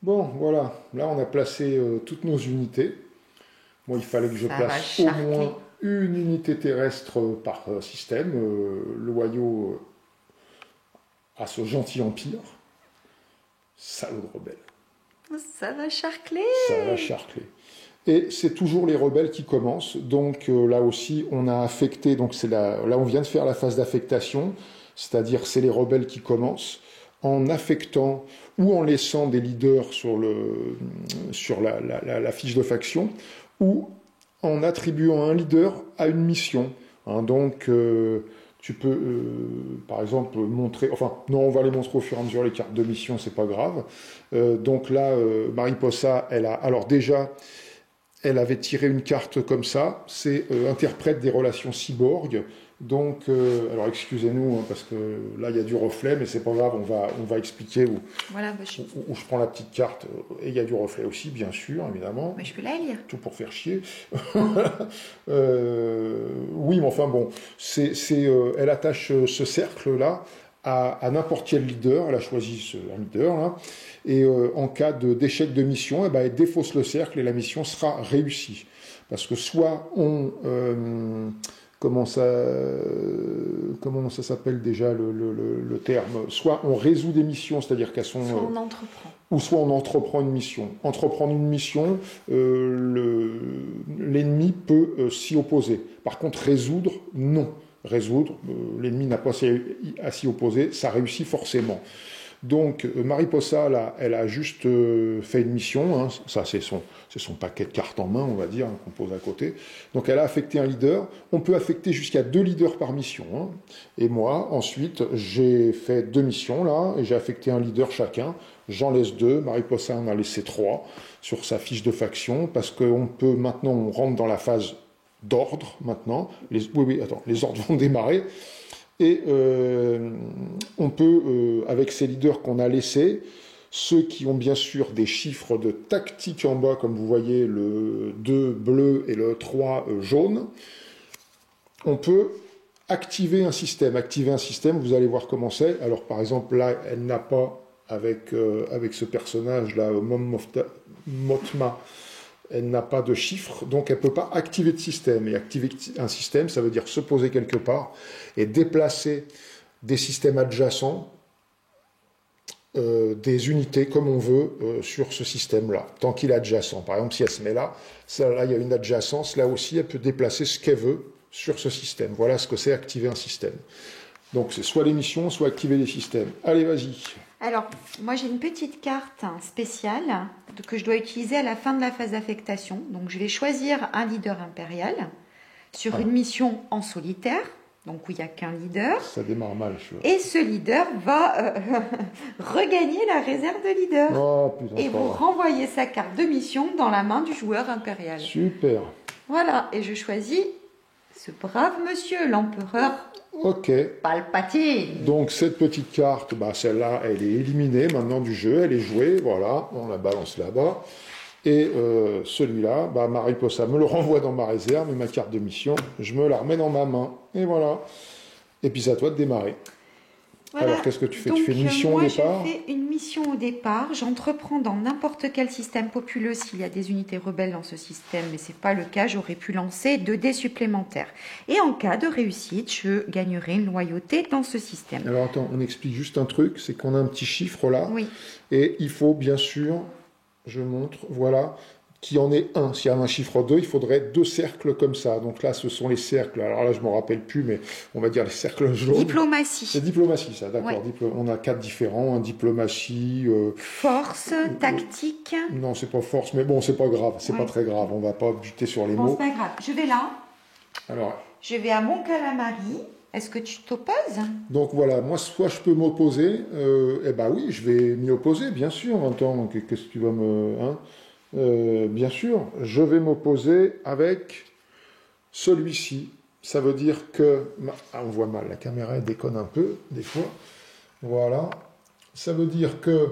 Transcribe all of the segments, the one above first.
Bon, voilà. Là, on a placé toutes nos unités. Bon, il fallait que je Ça va place au charcler. moins une unité terrestre par système. Le Loyau a ce gentil empire. Salaud de rebelle. Ça va charcler. Ça va charcler. Et c'est toujours les rebelles qui commencent. Donc là aussi, on a affecté. Donc là, on vient de faire la phase d'affectation, c'est-à-dire c'est les rebelles qui commencent en affectant ou en laissant des leaders sur la fiche de faction, ou en attribuant un leader à une mission. Hein, donc tu peux, par exemple, montrer. Enfin, non, on va les montrer au fur et à mesure les cartes de mission, c'est pas grave. Donc là, Mariposa, elle a. Alors déjà. Elle avait tiré une carte comme ça, c'est interprète des relations cyborg. Donc, alors excusez-nous, hein, parce que là il y a du reflet, mais c'est pas grave, on va expliquer Voilà, où je prends la petite carte. Et il y a du reflet aussi, bien sûr, évidemment. mais je peux la lire. Tout pour faire chier. Oui, mais enfin bon, elle attache ce cercle-là à n'importe quel leader. Elle a choisi un leader, là. Et en cas d'échec de mission, eh ben, elle défausse le cercle et la mission sera réussie. Parce que soit comment ça s'appelle déjà le terme, soit on résout des missions, c'est-à-dire qu'elles sont Soit on entreprend. ou soit on entreprend une mission. Entreprendre une mission, l'ennemi peut s'y opposer. Par contre, résoudre, non. Résoudre, l'ennemi n'a pas à s'y opposer, ça réussit forcément. Donc, Mariposa, là, elle a juste fait une mission, hein, ça c'est son paquet de cartes en main, on va dire, hein, qu'on pose à côté. Donc, elle a affecté un leader. On peut affecter jusqu'à 2 leaders par mission. Hein. Et moi, ensuite, j'ai fait 2 missions, là, et j'ai affecté un leader chacun. J'en laisse 2. Mariposa en a laissé 3 sur sa fiche de faction, parce qu'on peut, maintenant, on rentre dans la phase d'ordre, maintenant. Les ordres vont démarrer. Et on peut, avec ces leaders qu'on a laissés, ceux qui ont bien sûr des chiffres de tactique en bas, comme vous voyez, le 2 bleu et le 3 jaune, on peut activer un système. Activer un système, vous allez voir comment c'est. Alors par exemple, là, elle n'a pas, avec ce personnage-là, Motma, elle n'a pas de chiffre, donc elle ne peut pas activer de système. Et activer un système, ça veut dire se poser quelque part et déplacer des systèmes adjacents, des unités comme on veut sur ce système-là, tant qu'il est adjacent. Par exemple, si elle se met là, là il y a une adjacence, là aussi elle peut déplacer ce qu'elle veut sur ce système. Voilà ce que c'est activer un système. Donc c'est soit les missions, soit activer les systèmes. Allez, vas-y. Alors, moi j'ai une petite carte spéciale que je dois utiliser à la fin de la phase d'affectation. Donc, je vais choisir un leader impérial sur une mission en solitaire, donc où il n'y a qu'un leader. Ça démarre mal, je vois. Et ce leader va regagner la réserve de leader. Oh, putain, et vous renvoyez sa carte de mission dans la main du joueur impérial. Super. Voilà, et je choisis ce brave monsieur, l'empereur Ok. Palpatine. Donc cette petite carte, bah, celle-là, elle est éliminée maintenant du jeu, elle est jouée, voilà, on la balance là-bas. Et celui-là, bah, Mariposa me le renvoie dans ma réserve, et ma carte de mission, je me la remets dans ma main. Et voilà. Et puis c'est à toi de démarrer. Voilà. Alors qu'est-ce que tu fais? Donc, tu fais une mission au départ? Je fais une mission au départ. J'entreprends dans n'importe quel système populeux s'il y a des unités rebelles dans ce système, mais ce n'est pas le cas. J'aurais pu lancer 2 dés supplémentaires. Et en cas de réussite, je gagnerai une loyauté dans ce système. Alors attends, on explique juste un truc, c'est qu'on a un petit chiffre là. Oui. Et il faut bien sûr, je montre, voilà, qu'il y en ait un. S'il y a un chiffre 2, il faudrait 2 cercles comme ça. Donc là, ce sont les cercles. Alors là, je ne me rappelle plus, mais on va dire les cercles jaunes. Diplomatie. C'est diplomatie, ça, d'accord. Ouais. On a 4 différents. Hein, diplomatie. Force, tactique. Non, c'est pas force, mais bon, c'est pas grave. C'est pas très grave. On va pas buter sur les mots. C'est pas grave. Je vais là. Alors. Je vais à Mon Calamari. Est-ce que tu t'opposes? Donc voilà, moi, soit je peux m'opposer. Eh ben oui, je vais m'y opposer, bien sûr. Attends, qu'est-ce que tu vas me... Hein bien sûr, je vais m'opposer avec celui-ci. Ça veut dire que... Ah, on voit mal, la caméra elle déconne un peu, des fois. Voilà. Ça veut dire que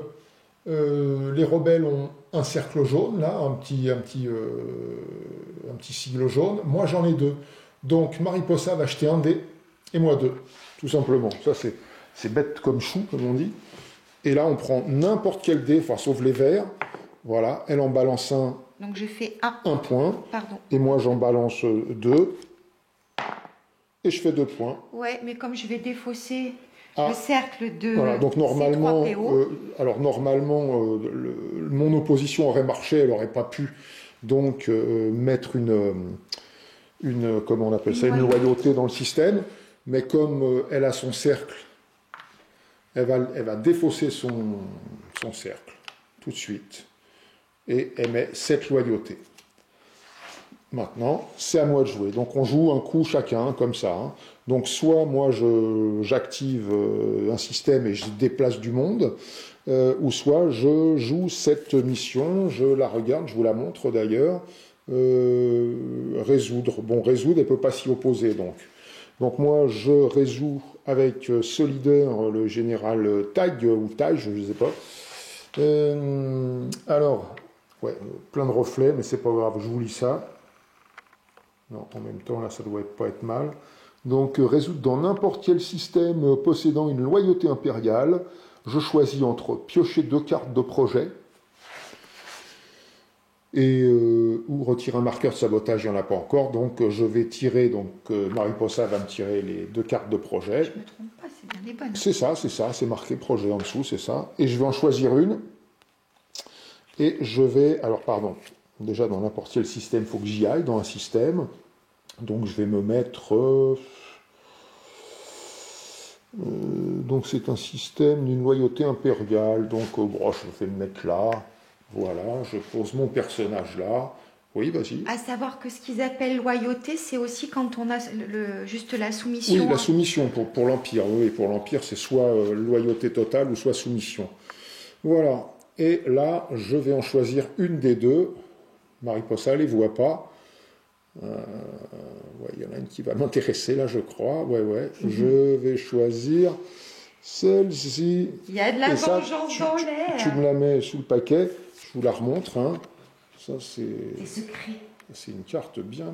les rebelles ont un cercle jaune, là, un petit sigle jaune. Moi, j'en ai 2. Donc, Mariposa va acheter un dé, et moi 2, tout simplement. Ça, c'est bête comme chou, comme on dit. Et là, on prend n'importe quel dé, enfin, sauf les verts. Voilà, elle en balance un. Donc je fais un point. Pardon. Et moi, j'en balance 2. Et je fais 2 points. Ouais, mais comme je vais défausser le cercle de voilà, donc normalement, C3PO. alors normalement, mon opposition aurait marché, elle n'aurait pas pu donc mettre comment on appelle ça, une loyauté dans le système. Mais comme elle a son cercle, elle va défausser son cercle tout de suite. Et elle met cette loyauté. Maintenant, c'est à moi de jouer. Donc on joue un coup chacun, comme ça. Hein. Donc soit moi j'active un système et je déplace du monde, ou soit je joue cette mission, je la regarde, je vous la montre d'ailleurs. Résoudre. Bon, résoudre, elle ne peut pas s'y opposer. Donc moi je résous avec ce leader, le général Tag, ou Taj, je ne sais pas. Alors, ouais, plein de reflets, mais c'est pas grave, je vous lis ça. Non, en même temps, là, ça doit pas être mal. Donc, résoudre dans n'importe quel système possédant une loyauté impériale. Je choisis entre piocher 2 cartes de projet et ou retirer un marqueur de sabotage, il n'y en a pas encore. Donc, je vais tirer, Mariposa va me tirer les 2 cartes de projet. Je ne me trompe pas, c'est bien les bonnes. C'est ça, c'est marqué projet en dessous, c'est ça. Et je vais en choisir une. Et je vais, alors pardon, déjà dans n'importe quel système, il faut que j'y aille dans un système. Donc je vais me mettre... donc c'est un système d'une loyauté impériale. Donc je vais me mettre là. Voilà, je pose mon personnage là. Oui, vas-y. À savoir que ce qu'ils appellent loyauté, c'est aussi quand on a juste la soumission. Oui, la soumission pour l'Empire. Oui, pour l'Empire, c'est soit loyauté totale ou soit soumission. Voilà. Et là, je vais en choisir une des deux. Mariposa, elle ne les voit pas. Ouais, il y en a une qui va m'intéresser, là, je crois. Ouais. Je vais choisir celle-ci. Il y a de la vengeance dans l'air. Tu me la mets sous le paquet. Je vous la remontre. Hein. Ça, c'est... Des secrets. C'est une carte bien...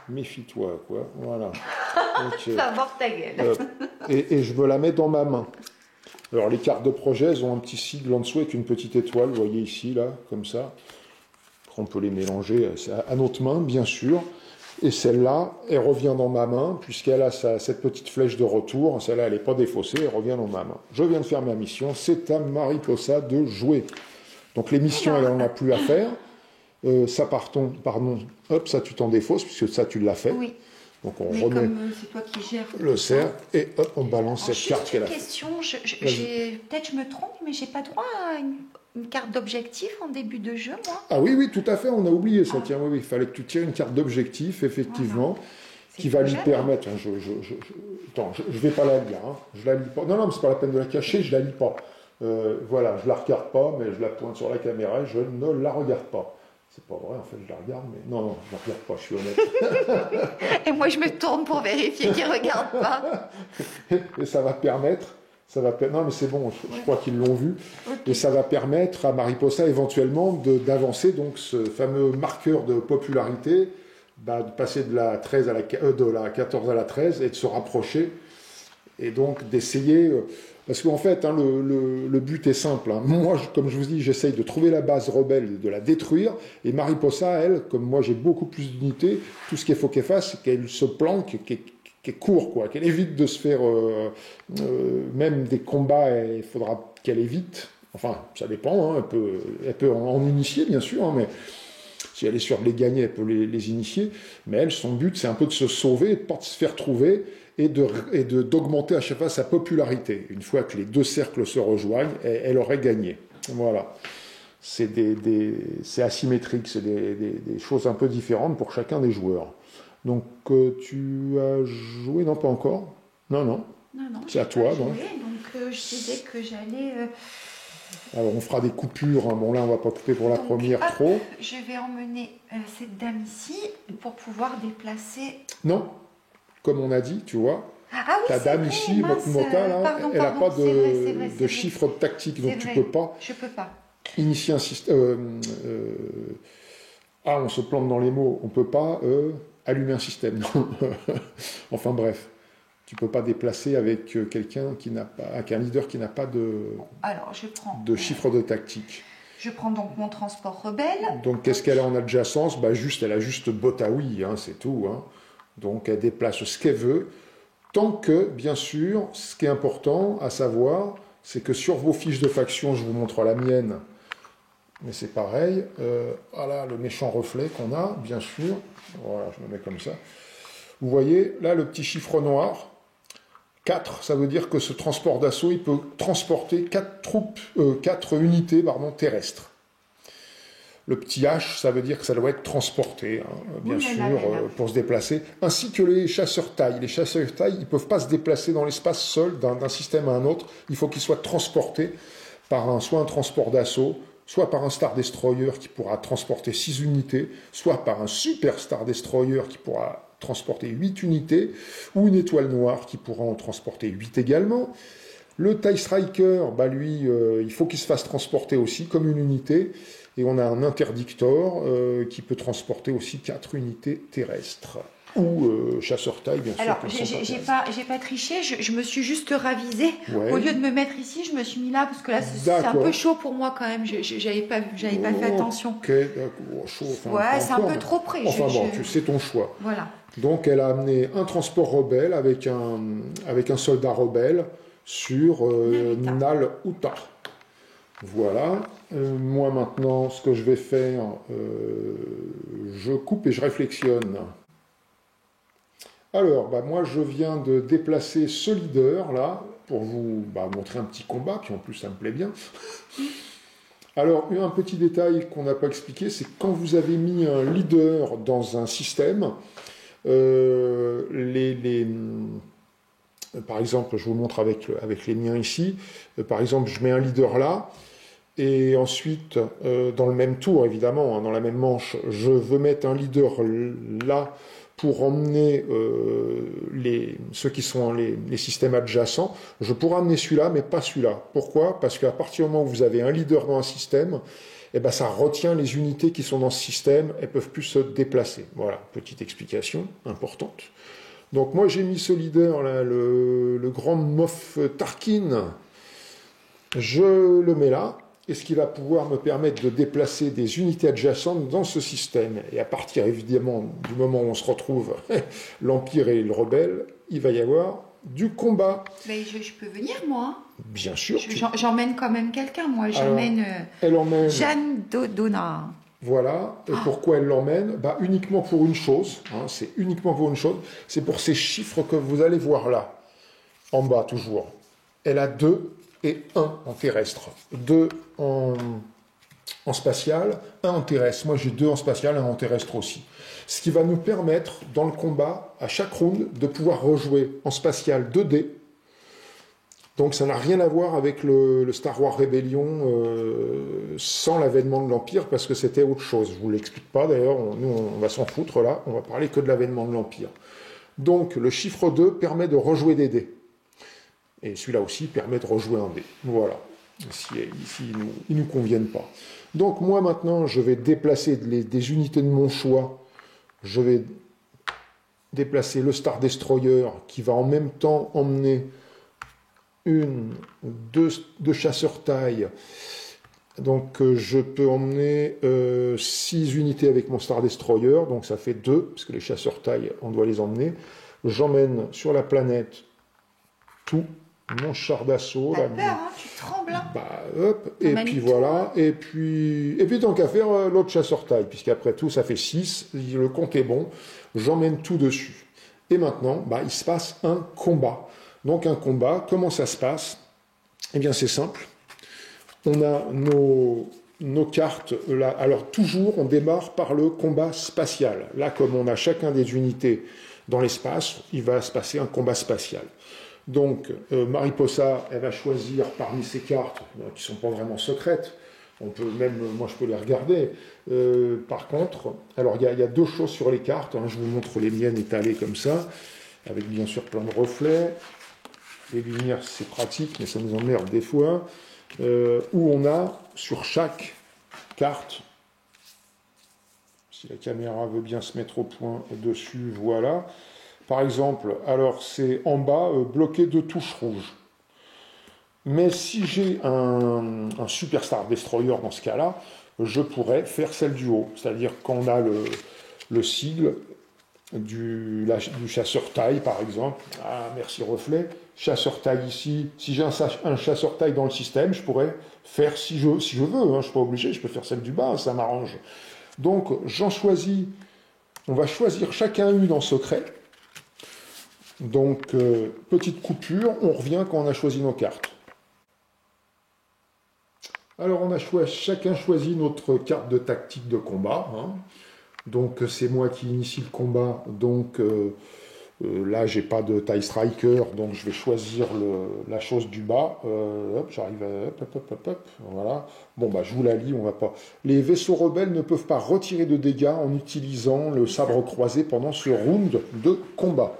Méfie-toi, quoi. Voilà. Okay. Ça va ta gueule. Et je me la mets dans ma main. Alors, les cartes de projet, elles ont un petit sigle en dessous avec une petite étoile, vous voyez ici, là, comme ça. On peut les mélanger à notre main, bien sûr. Et celle-là, elle revient dans ma main, puisqu'elle a cette petite flèche de retour. Celle-là, elle n'est pas défaussée, elle revient dans ma main. Je viens de faire ma mission, c'est à Mariposa de jouer. Donc, les missions, elle n'en a plus à faire. Ça, pardon, hop, ça, tu t'en défausses, puisque ça, tu l'as fait. Oui. Donc on mais remet comme c'est toi qui gères le cercle et hop, on balance cette carte qu'elle a. Question, peut-être je me trompe, mais j'ai pas droit à une carte d'objectif en début de jeu, moi. Ah oui, tout à fait, on a oublié ça. Tiens, oui, il fallait que tu tires une carte d'objectif, effectivement, qui va lui permettre. Attends, je vais pas la lire. Hein. Je la lis pas. Non, mais c'est pas la peine de la cacher, je la lis pas. Voilà, je la regarde pas, mais je la pointe sur la caméra et je ne la regarde pas. C'est pas vrai, en fait, je la regarde, mais non, je la regarde pas, je suis honnête. Et moi, je me tourne pour vérifier qu'il ne regarde pas. Et ça va permettre, non, mais c'est bon, je crois qu'ils l'ont vu, okay. Et ça va permettre à Mariposa éventuellement d'avancer, donc ce fameux marqueur de popularité, de passer de la 14 à la 13 et de se rapprocher, et donc d'essayer... Parce qu'en fait, hein, le but est simple. Hein. Moi, comme je vous dis, j'essaye de trouver la base rebelle, de la détruire. Et Mariposa, elle, comme moi j'ai beaucoup plus d'unités, tout ce qu'il faut qu'elle fasse, c'est qu'elle se planque, qu'elle court, quoi, qu'elle évite de se faire... même des combats, il faudra qu'elle évite. Enfin, ça dépend. Hein, elle peut en initier, bien sûr, hein, mais... Si elle est sûre de les gagner, elle peut les initier. Mais elle, son but, c'est un peu de se sauver, de ne pas se faire trouver et d'augmenter à chaque fois sa popularité. Une fois que les deux cercles se rejoignent, elle aurait gagné. Voilà. C'est asymétrique, c'est des choses un peu différentes pour chacun des joueurs. Donc, tu as joué? Non, pas encore. Non. C'est à toi. Donc, je disais que j'allais... Alors, on fera des coupures. Hein. Bon, là, on ne va pas couper pour la première trop. Je vais emmener cette dame ici pour pouvoir déplacer... Non, comme on a dit, tu vois. Ah oui, ta dame vrai, ici, Mokumota, là, elle n'a pas de chiffre tactique, donc tu ne peux pas. Je peux pas. Initier un système. On se plante dans les mots. On ne peut pas allumer un système. Enfin, bref. Tu ne peux pas déplacer avec quelqu'un qui n'a pas, avec un leader qui n'a pas Alors, je prends, de chiffre de tactique. Je prends donc mon transport rebelle. Donc, qu'est-ce qu'elle a en adjacence? Bah, elle a juste Botaoui, hein, c'est tout. Hein. Donc, elle déplace ce qu'elle veut. Tant que, bien sûr, ce qui est important à savoir, c'est que sur vos fiches de faction, je vous montre la mienne, mais c'est pareil. Voilà le méchant reflet qu'on a, bien sûr. Voilà, je me mets comme ça. Vous voyez, là, le petit chiffre noir, 4, ça veut dire que ce transport d'assaut, il peut transporter 4 unités terrestres. Le petit H, ça veut dire que ça doit être transporté, hein, bien sûr, pour se déplacer. Ainsi que les chasseurs taille. Les chasseurs taille, ils ne peuvent pas se déplacer dans l'espace seul, d'un système à un autre. Il faut qu'ils soient transportés par soit un transport d'assaut, soit par un Star Destroyer qui pourra transporter 6 unités, soit par un Super Star Destroyer qui pourra transporter 8 unités, ou une étoile noire qui pourra en transporter 8 également. Le TIE Striker, bah lui, il faut qu'il se fasse transporter aussi comme une unité. Et on a un Interdictor qui peut transporter aussi 4 unités terrestres. Ou chasseur taille, bien sûr. Alors, j'ai pas triché, je me suis juste ravisée. Ouais. Au lieu de me mettre ici, je me suis mis là, parce que là, c'est un peu chaud pour moi quand même. J'avais pas fait attention. Ok, d'accord, chaud. Enfin, ouais, c'est un peu trop près. Enfin bon, c'est ton choix. Voilà. Donc, elle a amené un transport rebelle avec un soldat rebelle sur Nal Uta. Voilà. Moi maintenant, ce que je vais faire, je coupe et je réflexionne. Alors, moi je viens de déplacer ce leader là, pour vous montrer un petit combat, puis en plus ça me plaît bien. Alors, un petit détail qu'on n'a pas expliqué, c'est que quand vous avez mis un leader dans un système, par exemple, je vous montre avec les miens ici, par exemple, je mets un leader là, et ensuite, dans le même tour, évidemment, hein, dans la même manche, je veux mettre un leader là pour emmener ceux qui sont les systèmes adjacents. Je pourrais emmener celui-là, mais pas celui-là. Pourquoi? Parce qu'à partir du moment où vous avez un leader dans un système, ça retient les unités qui sont dans ce système, elles ne peuvent plus se déplacer. Voilà, petite explication importante. Donc moi, j'ai mis ce leader, là, le grand Moff Tarkin. Je le mets là. Et ce qui va pouvoir me permettre de déplacer des unités adjacentes dans ce système. Et à partir, évidemment, du moment où on se retrouve, l'Empire et le Rebelle, il va y avoir du combat. Mais je peux venir, moi. Bien sûr. J'emmène quand même quelqu'un, moi. J'emmène Jeanne Dodonna. Voilà. Et pourquoi elle l'emmène? Uniquement pour une chose. Hein, c'est uniquement pour une chose. C'est pour ces chiffres que vous allez voir là. En bas, toujours. Elle a 2 et 1 en terrestre. 2 en spatial, 1 en terrestre. Moi, j'ai 2 en spatial, 1 en terrestre aussi. Ce qui va nous permettre, dans le combat, à chaque round, de pouvoir rejouer en spatial 2D. Donc, ça n'a rien à voir avec le Star Wars Rebellion sans l'avènement de l'Empire, parce que c'était autre chose. Je ne vous l'explique pas, d'ailleurs. Nous, on va s'en foutre, là. On va parler que de l'avènement de l'Empire. Donc, le chiffre 2 permet de rejouer des dés. Et celui-là aussi permet de rejouer un dé. Voilà. Ici, ils ne nous conviennent pas. Donc moi maintenant, je vais déplacer des unités de mon choix. Je vais déplacer le Star Destroyer qui va en même temps emmener deux chasseurs taille. Donc je peux emmener 6 unités avec mon Star Destroyer. Donc ça fait 2, parce que les chasseurs taille, on doit les emmener. J'emmène sur la planète tout. Mon char d'assaut. T'as peur, hein, tu trembles. Hop, et puis voilà. Et puis tant qu'à faire, l'autre chasseur taille, puisqu'après tout, ça fait 6. Le compte est bon. J'emmène tout dessus. Et maintenant, il se passe un combat. Donc un combat, comment ça se passe? Eh bien, c'est simple. On a nos cartes là. Alors toujours, on démarre par le combat spatial. Là, comme on a chacun des unités dans l'espace, il va se passer un combat spatial. Donc, Mariposa, elle va choisir parmi ces cartes, qui ne sont pas vraiment secrètes, moi je peux les regarder. Par contre, alors il y a 2 choses sur les cartes, hein, je vous montre les miennes étalées comme ça, avec bien sûr plein de reflets. Les lumières, c'est pratique, mais ça nous emmerde des fois, où on a sur chaque carte, si la caméra veut bien se mettre au point dessus, voilà. Par exemple, alors c'est en bas, bloqué de touches rouges. Mais si j'ai un Superstar Destroyer dans ce cas-là, je pourrais faire celle du haut. C'est-à-dire qu'on a le sigle du chasseur taille, par exemple. Ah, merci reflet. Chasseur taille ici. Si j'ai un chasseur taille dans le système, je pourrais faire, si je veux, hein, je ne suis pas obligé, je peux faire celle du bas, ça m'arrange. Donc, j'en choisis, on va choisir chacun une en secret. Donc, petite coupure, on revient quand on a choisi nos cartes. Alors, on a chacun choisi notre carte de tactique de combat. Hein. Donc, c'est moi qui initie le combat. Donc, là, j'ai pas de TIE Striker. Donc, je vais choisir la chose du bas. Hop, j'arrive à... Hop. Voilà. Bon, bah, je vous la lis, on va pas... Les vaisseaux rebelles ne peuvent pas retirer de dégâts en utilisant le sabre croisé pendant ce round de combat.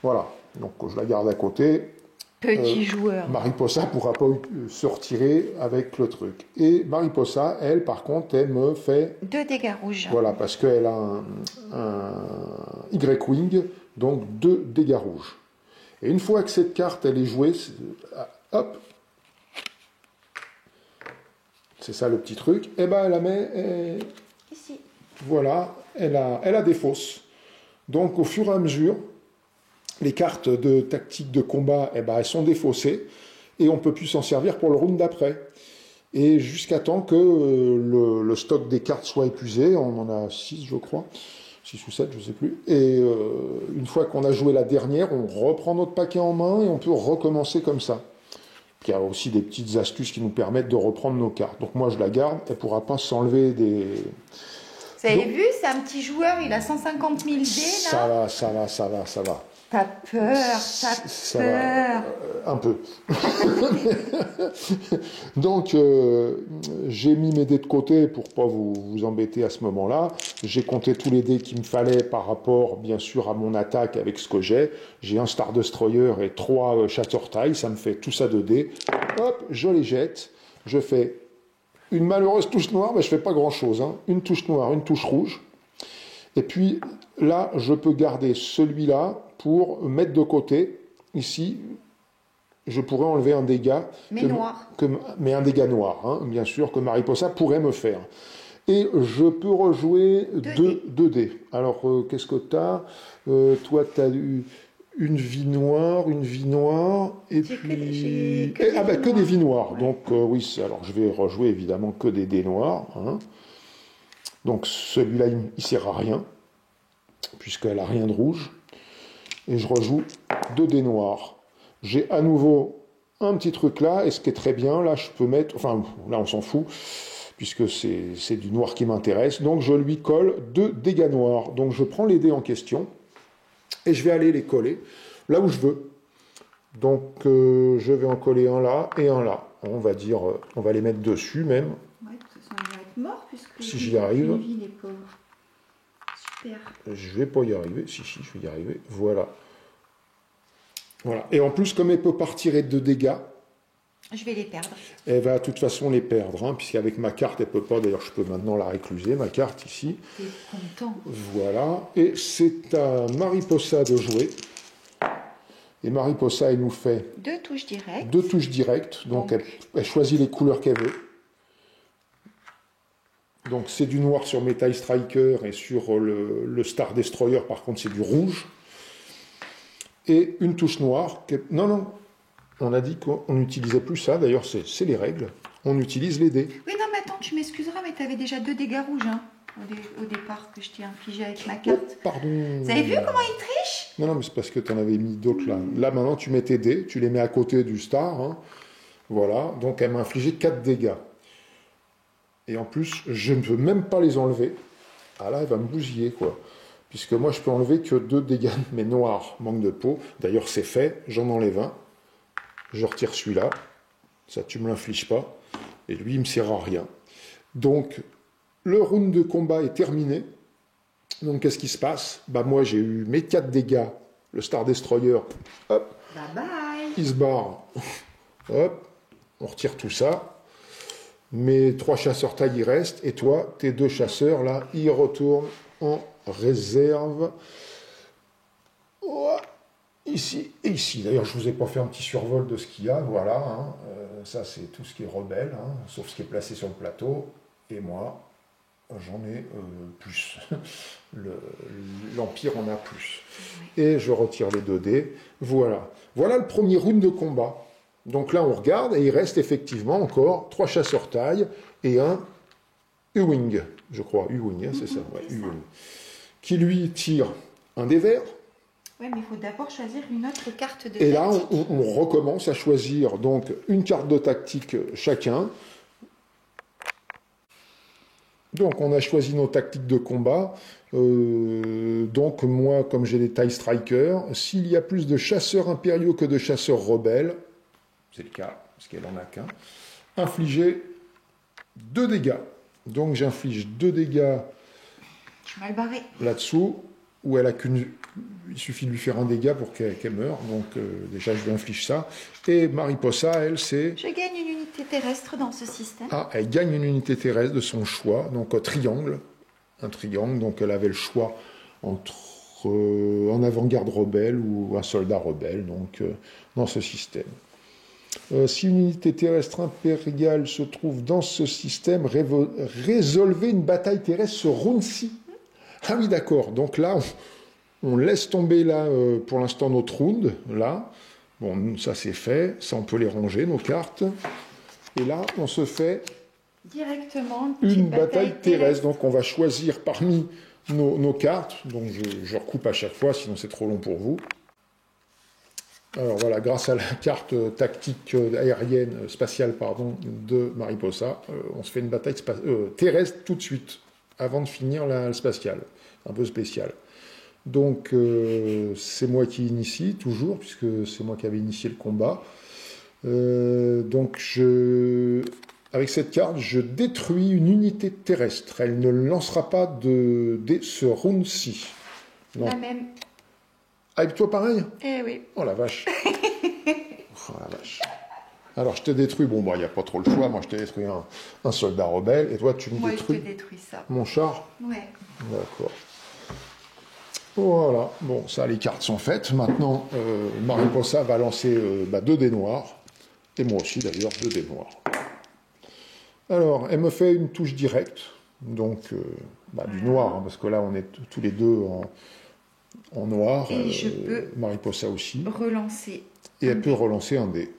Voilà. Donc, je la garde à côté. Petit joueur. Mariposa ne pourra pas se retirer avec le truc. Et Mariposa, elle, par contre, elle me fait... 2 dégâts rouges. Voilà, parce qu'elle a un Y-Wing, donc 2 dégâts rouges. Et une fois que cette carte, elle est jouée, hop, c'est ça le petit truc, et ben elle la met... Ici. Voilà, elle a des fausses. Donc, au fur et à mesure... Les cartes de tactique de combat, eh ben, elles sont défaussées et on ne peut plus s'en servir pour le round d'après. Et jusqu'à temps que le stock des cartes soit épuisé, on en a 6 je crois, 6 ou 7 je ne sais plus, et une fois qu'on a joué la dernière, on reprend notre paquet en main et on peut recommencer comme ça. Il y a aussi des petites astuces qui nous permettent de reprendre nos cartes. Donc moi je la garde, elle ne pourra pas s'enlever des... Vous avez vu, c'est un petit joueur, il a 150 000 dés là. Ça va. T'as peur. Un peu. Donc, j'ai mis mes dés de côté pour pas vous embêter à ce moment-là. J'ai compté tous les dés qu'il me fallait par rapport, bien sûr, à mon attaque avec ce que j'ai. J'ai un Star Destroyer et 3 Chasseur taille. Ça me fait tout ça de dés. Hop, je les jette. Je fais une malheureuse touche noire, mais je fais pas grand-chose. Hein. Une touche noire, une touche rouge. Et puis, là, je peux garder celui-là pour mettre de côté. Ici, je pourrais enlever un dégât. Mais noir. Mais un dégât noir, hein, bien sûr, que Mariposa pourrait me faire. Et je peux rejouer 2 dés. Alors, qu'est-ce que tu as toi, tu as eu une vie noire, et puis... Que des vies noires. Ouais. Donc, oui, alors je vais rejouer évidemment que des dés noirs. Hein. Donc, celui-là, il ne sert à rien, puisqu'elle n'a rien de rouge. Et je rejoue 2 dés noirs. J'ai à nouveau un petit truc là, et ce qui est très bien, là je peux mettre, enfin là on s'en fout, puisque c'est du noir qui m'intéresse, donc je lui colle 2 dégâts noirs. Donc je prends les dés en question, et je vais aller les coller là où je veux. Donc je vais en coller un là, et un là. On va dire, on va les mettre dessus même. Ouais, de toute façon il va être mort, puisque si j'y arrive. Les pauvres. Super. Je vais pas y arriver. Si, je vais y arriver. Voilà. Et en plus, comme elle peut pas retirer de dégâts, je vais les perdre. Elle va de toute façon les perdre, hein, puisqu'avec ma carte, elle peut pas. D'ailleurs, je peux maintenant la récluser, ma carte ici. T'es content. Voilà. Et c'est à Mariposa de jouer. Et Mariposa, elle nous fait 2 touches directes. 2 touches directes. Donc elle choisit les couleurs qu'elle veut. Donc c'est du noir sur mes TIE Striker et sur le Star Destroyer, par contre, c'est du rouge. Et une touche noire. Non, on a dit qu'on n'utilisait plus ça. D'ailleurs, c'est les règles. On utilise les dés. Oui, non, mais attends, tu m'excuseras, mais tu avais déjà 2 dégâts rouges hein, au départ que je t'ai infligé avec ma carte. Oh, pardon. Vous avez vu comment il triche? Non, mais c'est parce que tu en avais mis d'autres là. Là, maintenant, tu mets tes dés. Tu les mets à côté du Star. Hein. Voilà. Donc, elle m'a infligé 4 dégâts. Et en plus, je ne peux même pas les enlever. Ah là, elle va me bousiller, quoi. Puisque moi, je peux enlever que 2 dégâts, mais noirs, manque de peau. D'ailleurs, c'est fait, j'en enlève un. Je retire celui-là. Ça, tu ne me l'infliges pas. Et lui, il ne me sert à rien. Donc, le round de combat est terminé. Donc, qu'est-ce qui se passe? Moi, j'ai eu mes 4 dégâts. Le Star Destroyer, hop. Bye bye. Il se barre. Hop. On retire tout ça. Mes 3 chasseurs taille, ils restent. Et toi, tes 2 chasseurs, là, ils retournent en réserve. Oh, ici et ici. D'ailleurs, je ne vous ai pas fait un petit survol de ce qu'il y a. Voilà, hein. Ça, c'est tout ce qui est rebelle, hein, sauf ce qui est placé sur le plateau. Et moi, j'en ai plus. L'Empire en a plus. Et je retire les 2 dés. Voilà. Voilà le premier round de combat. Donc là, on regarde et il reste effectivement encore 3 chasseurs taille et un Ewing, je crois. Ewing, hein, c'est ça. Ouais, Ewing. Qui lui tire un dé vert. Oui, mais il faut d'abord choisir une autre carte de Et tactique. là, on recommence à choisir donc une carte de tactique chacun. Donc, on a choisi nos tactiques de combat. Donc, moi, comme j'ai des TIE Strikers, s'il y a plus de chasseurs impériaux que de chasseurs rebelles, c'est le cas, parce qu'elle en a qu'un, infliger 2 dégâts. Donc, j'inflige 2 dégâts Je suis mal barré. là-dessous, où elle a qu'une... Il suffit de lui faire un dégât pour qu'elle meure. Donc, déjà, je lui inflige ça. Et Mariposa, elle, c'est... Je gagne une unité terrestre dans ce système. Ah, elle gagne une unité terrestre de son choix, donc triangle. Un triangle, donc elle avait le choix entre un avant-garde rebelle ou un soldat rebelle, donc dans ce système. Si une unité terrestre impériale se trouve dans ce système, résolvez une bataille terrestre sur round-ci. Ah oui, d'accord. Donc là, on laisse tomber là, pour l'instant, notre round, là. Bon, ça c'est fait. Ça, on peut les ranger, nos cartes. Et là, on se fait Directement une bataille terrestre. Donc, on va choisir parmi nos cartes. Donc, je recoupe à chaque fois, sinon c'est trop long pour vous. Alors voilà, grâce à la carte tactique aérienne, spatiale, pardon, de Mariposa, on se fait une bataille terrestre tout de suite, avant de finir la spatiale, un peu spéciale. Donc, c'est moi qui initie, toujours, puisque c'est moi qui avais initié le combat. Donc, avec cette carte, je détruis une unité terrestre. Elle ne lancera pas de ce round-ci. La même. Avec toi, pareil? Eh oui. Oh la vache. Oh la vache. Alors, je te détruis. Bon, il n'y a pas trop le choix. Moi, je te détruis un soldat rebelle. Et toi, tu me détruis. Moi, je te détruis ça. Mon char? Ouais. D'accord. Voilà. Bon, ça, les cartes sont faites. Maintenant, Mariposa va lancer 2 dés noirs. Et moi aussi, d'ailleurs, 2 dés noirs. Alors, elle me fait une touche directe. Donc, du noir. Hein, parce que là, on est tous les deux en noir. Et je peux Mariposa aussi. relancer. Et elle peut relancer un dé.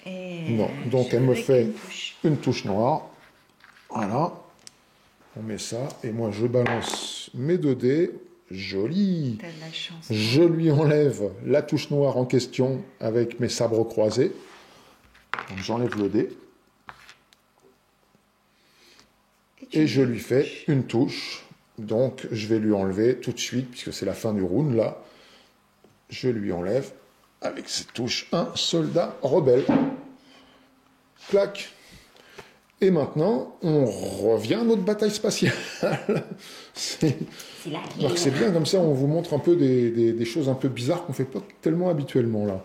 Et non, donc elle me fait une touche noire. Voilà. On met ça. Et moi, je balance mes 2 dés. Joli. T'as de la chance. Je lui enlève la touche noire en question avec mes sabres croisés. Donc j'enlève le dé. Et je lui fais une touche. Donc je vais lui enlever tout de suite, puisque c'est la fin du round là. Je lui enlève avec cette touche un soldat rebelle. Clac. Et maintenant, on revient à notre bataille spatiale. C'est bien, comme ça on vous montre un peu des choses un peu bizarres qu'on ne fait pas tellement habituellement là.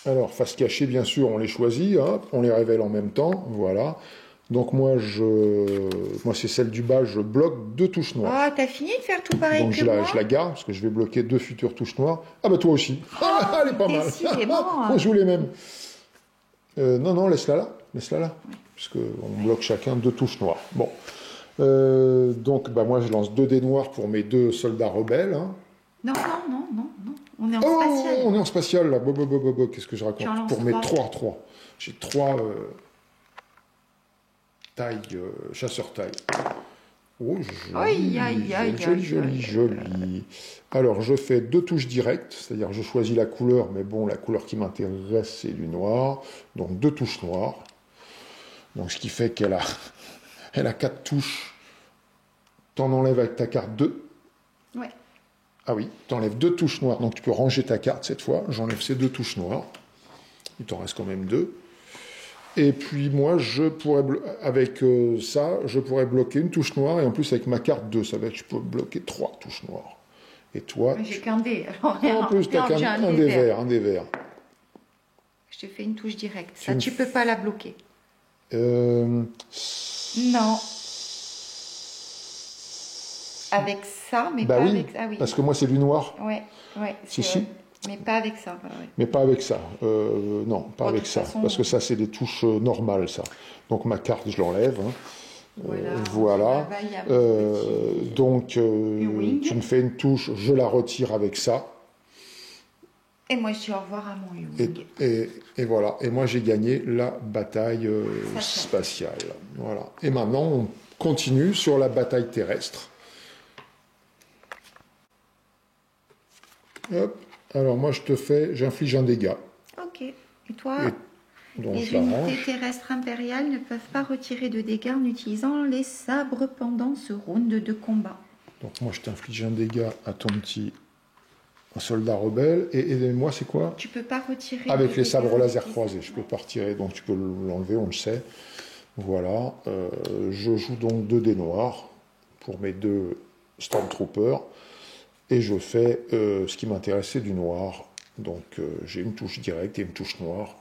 Alors, face cachée, bien sûr, on les choisit, hein, on les révèle en même temps, voilà. Donc moi, c'est celle du bas, je bloque 2 touches noires. Ah, t'as fini de faire tout pareil donc que moi. je la garde, parce que je vais bloquer 2 futures touches noires. Ah bah toi aussi. Elle est pas mal. Décidément. On joue les mêmes. Non, laisse-la là. Laisse-la là. Puisqu'on bloque chacun 2 touches noires. Bon. Donc, moi, je lance 2 dés noirs pour mes 2 soldats rebelles. Hein. Non. On est en spatial. On est en spatial, là. Qu'est-ce que je raconte? Pour mes 3. J'ai 3 taille, chasseur taille. Oh, joli. Alors, je fais 2 touches directes, c'est-à-dire je choisis la couleur, mais bon, la couleur qui m'intéresse, c'est du noir. Donc, 2 touches noires. Donc, ce qui fait qu'elle a 4 touches. T'en enlèves avec ta carte 2. Ouais. Ah oui, t'enlèves 2 touches noires. Donc, tu peux ranger ta carte cette fois. J'enlève ces 2 touches noires. Il t'en reste quand même 2. Et puis moi, je pourrais avec ça, je pourrais bloquer une touche noire, et en plus avec ma carte 2, ça veut dire que je peux bloquer 3 touches noires. Et toi... J'ai qu'un dé. En plus, tu as un dé vert. Je te fais une touche directe. Ça, tu peux pas la bloquer. Non. avec ça, mais Bah pas oui, avec... Ah oui, parce que moi c'est du noir. ouais, Si, c'est vrai. si. Mais pas avec ça. Ouais. Mais pas avec ça. Non, pas Bon, de avec toute ça. façon, Parce que ça, c'est des touches normales, ça. Donc ma carte, je l'enlève. Hein. Voilà. Voilà. Il y a mon petit Donc, Ewing. tu me fais une touche, je la retire avec ça. Et moi, je dis au revoir à mon Ewing. Et voilà. Et moi, j'ai gagné la bataille spatiale. Voilà. Et maintenant, on continue sur la bataille terrestre. Hop. Alors, moi, j'inflige un dégât. Ok. Et toi, Donc, les je l'arrange. unités terrestres impériales ne peuvent pas retirer de dégâts en utilisant les sabres pendant ce round de combat. Donc, moi, je t'inflige un dégât à ton petit soldat rebelle. Et moi, c'est quoi? Tu peux pas retirer. Avec de les dégâts sabres avec laser les croisés. sabres. Je peux pas retirer. Donc, tu peux l'enlever, on le sait. Voilà. Je joue donc 2 dés noirs pour mes 2 Stormtroopers. Et je fais ce qui m'intéressait du noir. Donc j'ai une touche directe et une touche noire.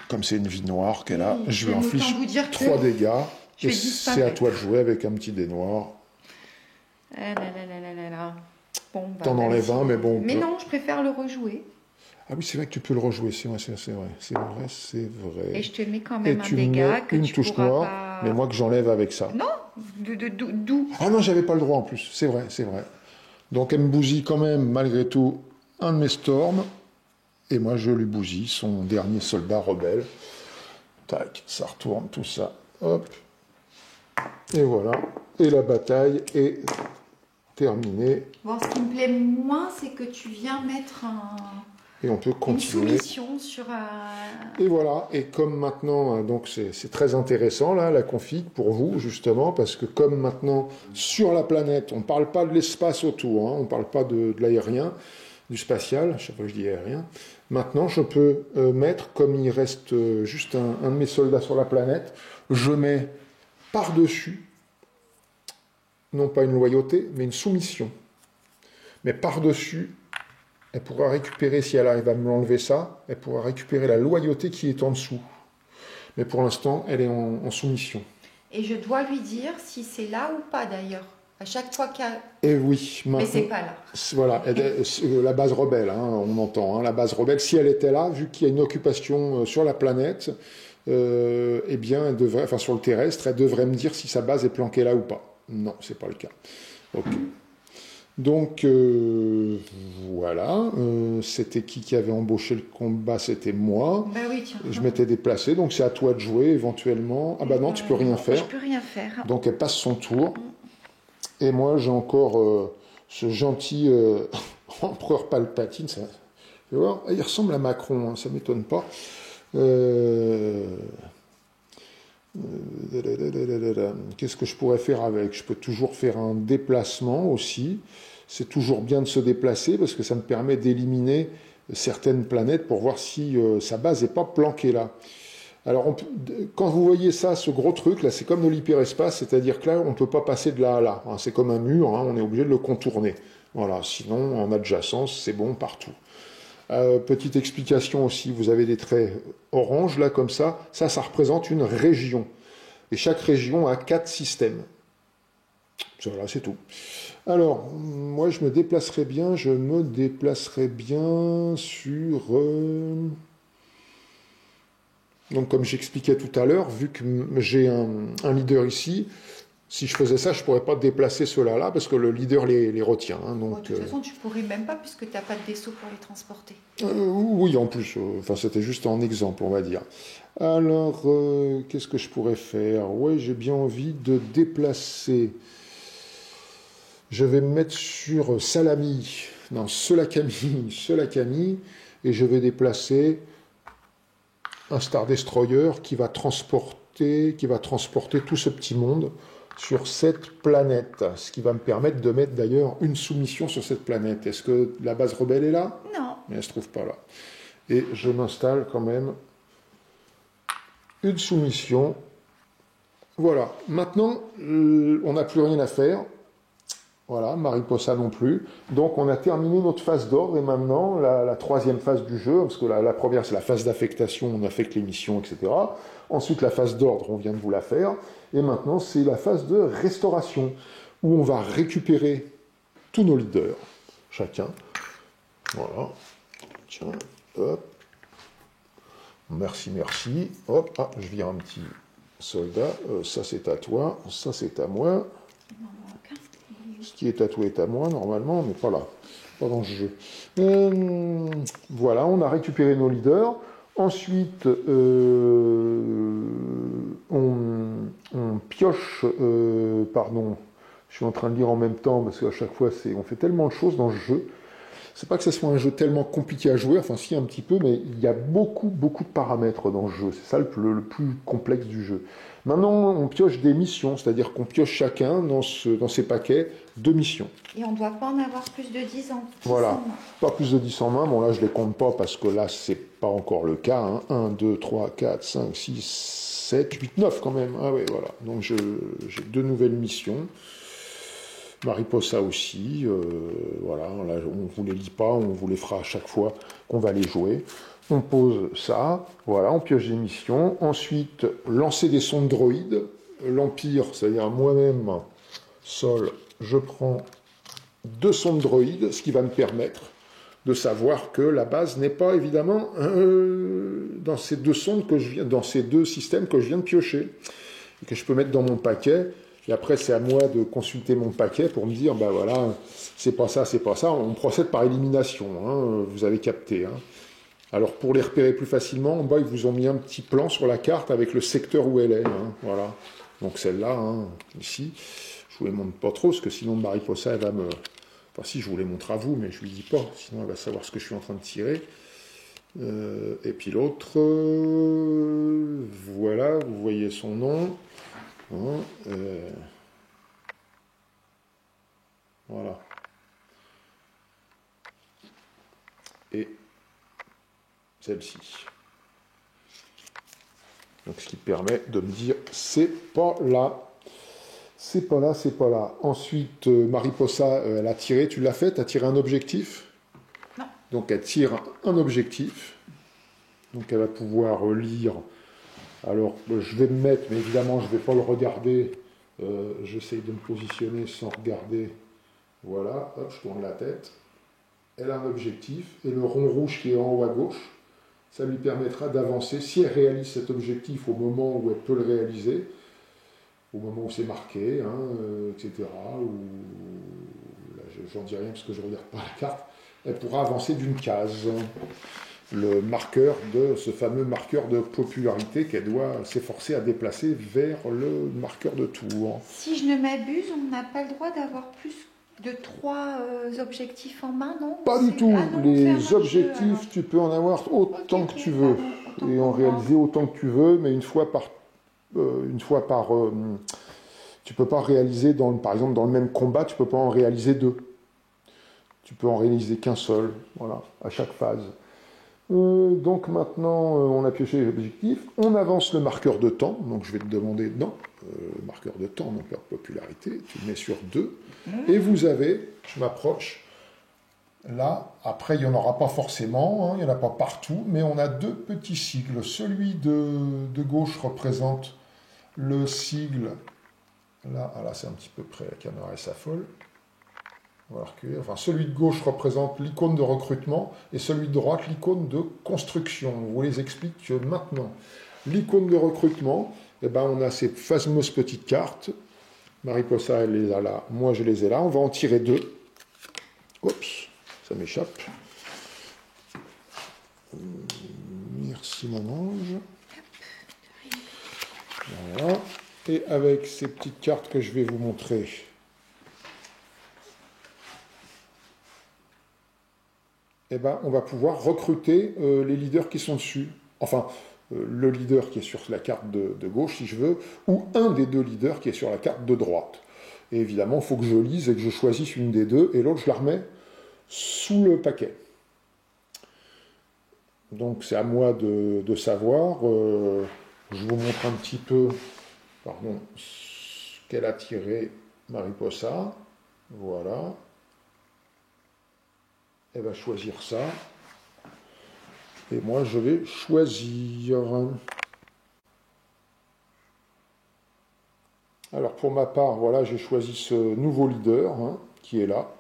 Comme c'est une vie noire qu'elle a, je lui inflige 3 dégâts. Et c'est à toi de jouer avec un petit dé noir. Ah là là là là là là. Bon, bah, T'en enlèves un, mais bon. Mais non, je préfère le rejouer. Ah oui, c'est vrai que tu peux le rejouer, c'est vrai. C'est vrai. Et je te mets quand même et un tu mets dégât que une tu touche pourras noire, pas... mais moi que j'enlève avec ça. Non, d'où? Ah non, j'avais pas le droit en plus, c'est vrai. Donc elle me bousille quand même, malgré tout, un de mes storms, et moi je lui bousille son dernier soldat rebelle. Tac, ça retourne, tout ça, hop, et voilà, et la bataille est terminée. Bon, ce qui me plaît moins, c'est que tu viens mettre Et on peut une continuer. soumission sur un... Et voilà, et comme maintenant, donc c'est très intéressant là, la config pour vous justement, parce que comme maintenant sur la planète, on ne parle pas de l'espace autour, hein, on ne parle pas de l'aérien, du spatial, chaque fois que je dis aérien, maintenant je peux mettre, comme il reste juste un de mes soldats sur la planète, je mets par-dessus, non pas une loyauté, mais une soumission. Mais par-dessus, elle pourra récupérer, si elle arrive à me l'enlever ça, elle pourra récupérer la loyauté qui est en dessous. Mais pour l'instant, elle est en soumission. Et je dois lui dire si c'est là ou pas d'ailleurs. À chaque fois qu'il y a... Et oui, maintenant, Mais c'est pas là. Voilà, la base rebelle, hein, on entend, hein, la base rebelle, si elle était là, vu qu'il y a une occupation sur la planète, eh bien, elle devrait, enfin sur le terrestre, elle devrait me dire si sa base est planquée là ou pas. Non, c'est pas le cas. Ok. Donc, voilà, c'était qui avait embauché le combat? C'était moi. Bah oui, tiens. Je m'étais déplacé, donc c'est à toi de jouer éventuellement. Ah bah non, tu peux rien faire. Je peux rien faire. Donc elle passe son tour. Et moi, j'ai encore ce gentil empereur Palpatine. Ça, tu vois, il ressemble à Macron, hein, ça m'étonne pas. Qu'est-ce que je pourrais faire avec? Je peux toujours faire un déplacement aussi. C'est toujours bien de se déplacer parce que ça me permet d'éliminer certaines planètes pour voir si sa base n'est pas planquée là. Alors, quand vous voyez ça, ce gros truc là, c'est comme de l'hyperespace, c'est-à-dire que là, on ne peut pas passer de là à là. Hein, c'est comme un mur, hein, on est obligé de le contourner. Voilà, sinon, en adjacence, c'est bon partout. Petite explication aussi, vous avez des traits orange là comme ça représente une région. Et chaque région a 4 systèmes. Voilà, c'est tout. Alors, moi je me déplacerai bien sur... Donc comme j'expliquais tout à l'heure, vu que j'ai un leader ici, si je faisais ça, je ne pourrais pas déplacer ceux-là là parce que le leader les retient. Hein, donc, de toute façon, tu ne pourrais même pas puisque tu n'as pas de vaisseau pour les transporter. Oui, en plus. Enfin, c'était juste en exemple, on va dire. Alors, qu'est-ce que je pourrais faire? Ouais, j'ai bien envie de déplacer. Je vais me mettre sur Salami. Non, Selakami. Et je vais déplacer un Star Destroyer qui va transporter tout ce petit monde sur cette planète, ce qui va me permettre de mettre d'ailleurs une soumission sur cette planète. Est-ce que la base rebelle est là? Non. Mais elle ne se trouve pas là. Et je m'installe quand même une soumission. Voilà. Maintenant, on n'a plus rien à faire. Voilà, Mariposa non plus. Donc on a terminé notre phase d'ordre et maintenant la troisième phase du jeu, parce que la première c'est la phase d'affectation, on affecte les missions, etc. Ensuite la phase d'ordre, on vient de vous la faire. Et maintenant c'est la phase de restauration. où on va récupérer tous nos leaders, chacun. Voilà. Tiens, hop. Merci, merci. Hop, ah, je vire un petit soldat. Ça, c'est à toi. Ça, c'est à moi. Ce qui est tatoué est à moi, normalement, mais pas là. Pas dans le jeu. Voilà, on a récupéré nos leaders. Ensuite, on pioche... pardon, je suis en train de lire en même temps, parce qu'à chaque fois, on fait tellement de choses dans ce jeu. C'est pas que ce soit un jeu tellement compliqué à jouer, enfin si un petit peu, mais il y a beaucoup de paramètres dans le jeu. C'est ça le plus complexe du jeu. Maintenant, on pioche des missions, c'est-à-dire qu'on pioche chacun dans ces paquets 2 missions. Et on ne doit pas en avoir plus de 10 en 10 voilà, en main. Pas plus de 10 en main. Bon là, je les compte pas parce que là, c'est pas encore le cas. Hein. 1, 2, 3, 4, 5, 6, 7, 8, 9 quand même. Ah oui, voilà. Donc j'ai 2 nouvelles missions. Mariposa aussi, voilà, là, on ne vous les lit pas, on vous les fera à chaque fois qu'on va les jouer. On pose ça, voilà, on pioche des missions. Ensuite, lancer des sondes droïdes. L'Empire, c'est-à-dire moi-même, Sol, je prends 2 sondes droïdes, ce qui va me permettre de savoir que la base n'est pas évidemment dans ces 2 sondes dans ces 2 systèmes que je viens de piocher et que je peux mettre dans mon paquet. Et après, c'est à moi de consulter mon paquet pour me dire, ben voilà, c'est pas ça, c'est pas ça. On procède par élimination, hein, vous avez capté. Hein. Alors, pour les repérer plus facilement, en bas, ils vous ont mis un petit plan sur la carte avec le secteur où elle est. Hein, voilà. Donc, celle-là, hein, ici, je vous les montre pas trop, parce que sinon, Mariposa, elle va me... Enfin, si, je vous les montre à vous, mais je lui dis pas, sinon, elle va savoir ce que je suis en train de tirer. Et puis l'autre, voilà, vous voyez son nom. Hein, voilà. Et celle-ci. Donc ce qui permet de me dire c'est pas là. C'est pas là, c'est pas là. Ensuite, Mariposa, elle a tiré, tu l'as fait, tu as tiré un objectif. Non. Donc elle tire un objectif. Donc elle va pouvoir lire. Alors je vais me mettre, mais évidemment je ne vais pas le regarder. J'essaye de me positionner sans regarder. Voilà, hop, je tourne la tête. Elle a un objectif, et le rond rouge qui est en haut à gauche, ça lui permettra d'avancer, si elle réalise cet objectif au moment où elle peut le réaliser, au moment où c'est marqué, hein, etc., ou là, j'en dis rien parce que je ne regarde pas la carte, elle pourra avancer d'une case. Le marqueur ce fameux marqueur de popularité qu'elle doit s'efforcer à déplacer vers le marqueur de tour. Si je ne m'abuse, on n'a pas le droit d'avoir plus de 3 objectifs en main, non? Pas du tout. Ah non, les objectifs, tu peux en avoir autant que tu veux. Et en réaliser autant que tu veux, mais une fois par... tu peux pas réaliser, par exemple, dans le même combat, tu peux pas en réaliser 2. Tu peux en réaliser qu'un seul, voilà, à chaque phase. Donc maintenant, on a pioché l'objectif. On avance le marqueur de temps. Donc je vais te demander, non, marqueur de temps, donc la popularité, tu le mets sur 2. Et vous avez, je m'approche, là, après il n'y en aura pas forcément, hein, il n'y en a pas partout, mais on a 2 petits sigles. Celui de gauche représente le sigle, là c'est un petit peu près, la caméra elle s'affole. On va reculer. Enfin, celui de gauche représente l'icône de recrutement et celui de droite l'icône de construction. On vous les explique maintenant. L'icône de recrutement, eh ben, on a ces fameuses petites cartes. Mariposa, elle les a là. Moi, je les ai là. On va en tirer 2. Oups, ça m'échappe. Merci, mon ange. Voilà. Et avec ces petites cartes que je vais vous montrer... Eh ben, on va pouvoir recruter les leaders qui sont dessus. Enfin, le leader qui est sur la carte de gauche, si je veux, ou un des 2 leaders qui est sur la carte de droite. Et évidemment, il faut que je lise et que je choisisse une des 2, et l'autre, je la remets sous le paquet. Donc, c'est à moi de savoir. Je vous montre un petit peu, ce qu'elle a tiré Mariposa. Voilà. Elle va choisir ça. Et moi, je vais choisir. Alors pour ma part, voilà, j'ai choisi ce nouveau leader hein, qui est là.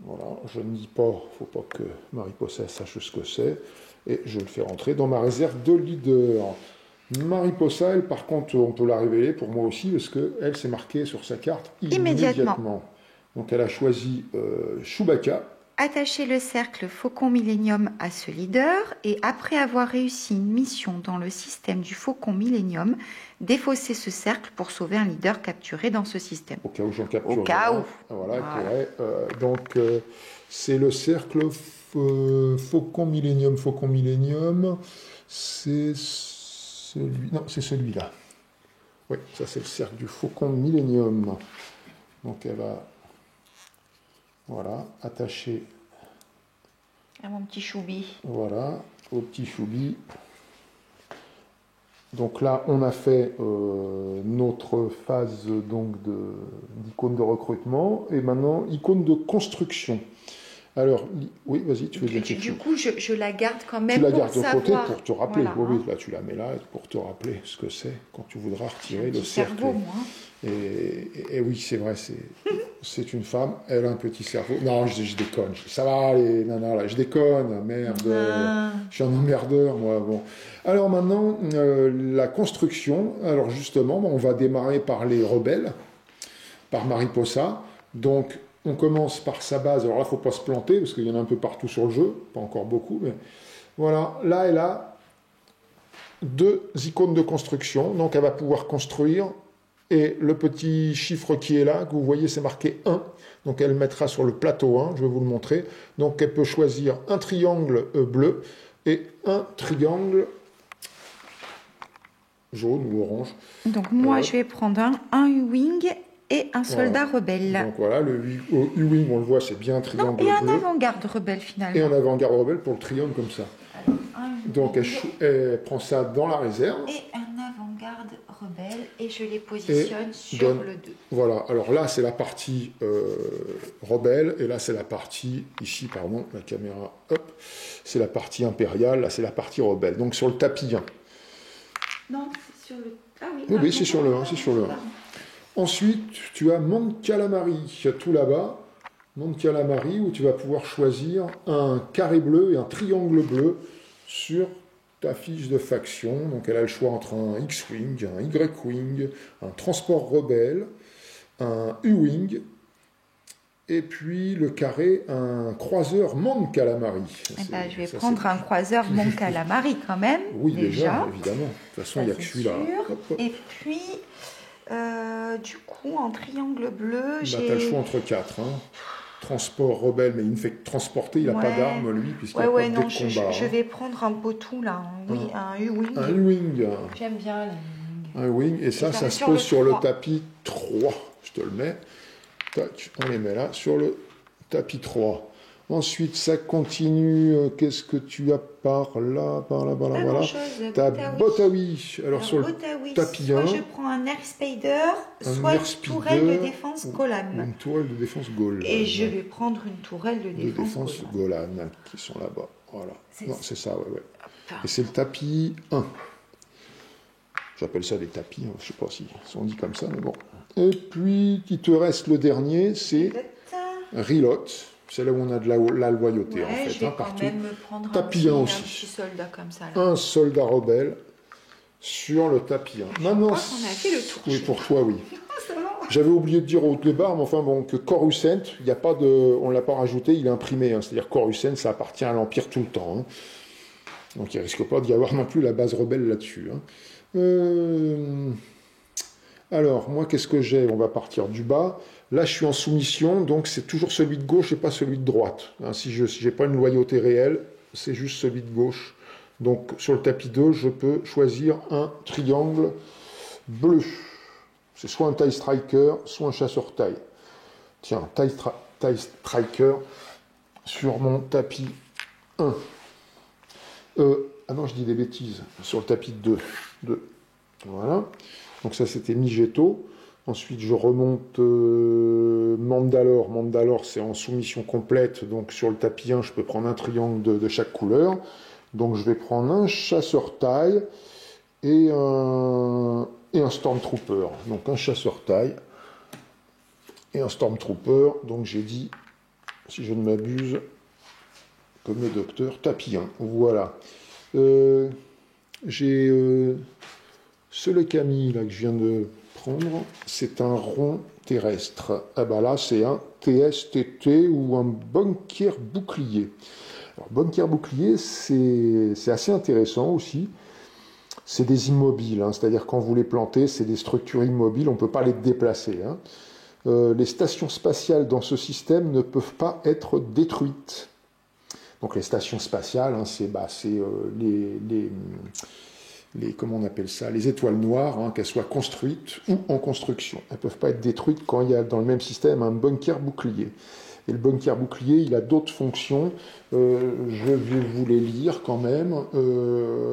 Voilà, je ne dis pas, il ne faut pas que Mariposa sache ce que c'est. Et je le fais rentrer dans ma réserve de leader. Mariposa, elle, par contre, on peut la révéler pour moi aussi, parce qu'elle s'est marquée sur sa carte immédiatement. Donc elle a choisi Chewbacca. Attachez le cercle Faucon Millenium à ce leader et après avoir réussi une mission dans le système du Faucon Millenium, défaussez ce cercle pour sauver un leader capturé dans ce système. Au cas où j'en capture. Au cas où. Voilà. Donc c'est le cercle Faucon Millenium. Faucon Millenium, c'est celui... Non, c'est celui-là. Oui, ça c'est le cercle du Faucon Millenium. Donc elle va... Voilà, attaché à mon petit choubi. Voilà, au petit choubi. Donc là, on a fait notre phase d'icône de recrutement et maintenant icône de construction. Alors, oui, vas-y, tu veux dire quelque chose. Du coup, je la garde quand même. Tu la gardes de côté pour te rappeler. Voilà, oui, là, tu la mets là pour te rappeler ce que c'est quand tu voudras retirer le cercle. Cerveau, moi. Et oui, c'est vrai, c'est une femme, elle a un petit cerveau. Non, je déconne. Ça va, les nanas, là, je déconne, merde. Je suis un emmerdeur, moi. Bon. Alors maintenant, la construction. Alors justement, on va démarrer par les rebelles, par Mariposa. Donc, on commence par sa base. Alors là, il ne faut pas se planter, parce qu'il y en a un peu partout sur le jeu. Pas encore beaucoup, mais voilà. Là, elle a 2 icônes de construction. Donc, elle va pouvoir construire. Et le petit chiffre qui est là, que vous voyez, c'est marqué 1. Donc, elle le mettra sur le plateau 1. Je vais vous le montrer. Donc, elle peut choisir un triangle bleu et un triangle jaune ou orange. Donc, moi, je vais prendre un U-Wing et un soldat rebelle. Donc voilà, le U-Wing, on le voit, c'est bien un triangle bleu. Et un avant-garde rebelle, finalement. Et un avant-garde rebelle pour le triangle comme ça. Alors, donc elle prend ça dans la réserve. Et un avant-garde rebelle, et je les positionne sur le 2. Voilà, alors là c'est la partie rebelle, et là c'est la partie, ici pardon, la caméra, hop, c'est la partie impériale, là c'est la partie rebelle. Donc sur le tapis 1. Non, c'est sur le... Ah oui, oui, c'est sur le 1, c'est sur le 1. Ensuite, tu as Mon Calamari, tout là-bas, Mon Calamari, où tu vas pouvoir choisir un carré bleu et un triangle bleu sur ta fiche de faction. Donc elle a le choix entre un X-Wing, un Y-Wing, un transport rebelle, un U-Wing, et puis le carré, un croiseur Mon Calamari. Je vais prendre un croiseur Mon Calamari quand même. Oui, déjà évidemment. De toute façon, il n'y a que celui-là. Et puis... du coup, en triangle bleu, j'ai... tu as le choix entre 4. Hein. Transport rebelle, mais il ne fait que transporter, il n'a pas d'arme, lui, puisqu'il n'a pas de combat. Je vais prendre un potou, là. Oui, un U-Wing. Un U-Wing. J'aime bien les U-Wing. Un U-Wing, et ça se pose sur le tapis 3. Je te le mets. Tac, on les met là, sur le tapis 3. Ensuite, ça continue. Qu'est-ce que tu as par là, voilà. Tu as Botawi. Alors sur le tapis 1. Soit je prends un Airspeeder, soit une tourelle de défense Golan. Une tourelle de défense Golan. Et je vais prendre une tourelle de défense Golan, qui sont là-bas. Voilà. Non, c'est ça, ouais. Et c'est le tapis 1. J'appelle ça des tapis, je ne sais pas si on dit comme ça, mais bon. Et puis, il te reste le dernier, c'est Rilot. C'est là où on a de la loyauté, en fait. Je vais quand même me prendre tapis 1 un aussi. petit soldat comme ça. Là. Un soldat rebelle sur le tapis 1. Maintenant, on a fait le tour. Oui, pour toi, oui. J'avais oublié de dire au départ, mais enfin bon, que Coruscant, il y a pas de, on l'a pas rajouté, il est imprimé. Hein. C'est-à-dire Coruscant, ça appartient à l'Empire tout le temps. Hein. Donc il risque pas d'y avoir non plus la base rebelle là-dessus. Hein. Alors, moi, qu'est-ce que j'ai? On va partir du bas. Là, je suis en soumission, donc c'est toujours celui de gauche et pas celui de droite. Hein, si je n'ai pas une loyauté réelle, c'est juste celui de gauche. Donc, sur le tapis 2, je peux choisir un triangle bleu. C'est soit un TIE Striker, soit un chasseur TIE. Tiens, TIE Striker sur mon tapis 1. Ah non, je dis des bêtises. Sur le tapis 2. Voilà. Donc ça, c'était Migeto. Ensuite, je remonte Mandalore. Mandalore, c'est en soumission complète. Donc sur le tapis 1, je peux prendre un triangle de chaque couleur. Donc je vais prendre un chasseur taille et un et un Stormtrooper. Donc un chasseur taille et un Stormtrooper. Donc j'ai dit, si je ne m'abuse, comme le docteur, tapis 1. Voilà. J'ai ce Lekami là que je viens de prendre, c'est un rond terrestre. Ah bah là, c'est un TSTT ou un bunker bouclier. Alors, bunker bouclier, c'est assez intéressant aussi. C'est des immobiles, hein, c'est-à-dire quand vous les plantez, c'est des structures immobiles, on ne peut pas les déplacer. Hein. Les stations spatiales dans ce système ne peuvent pas être détruites. Donc les stations spatiales, hein, c'est comment on appelle ça, les étoiles noires, hein, qu'elles soient construites ou en construction. Elles ne peuvent pas être détruites quand il y a dans le même système un bunker bouclier. Et le bunker bouclier, il a d'autres fonctions. Je vais vous les lire quand même.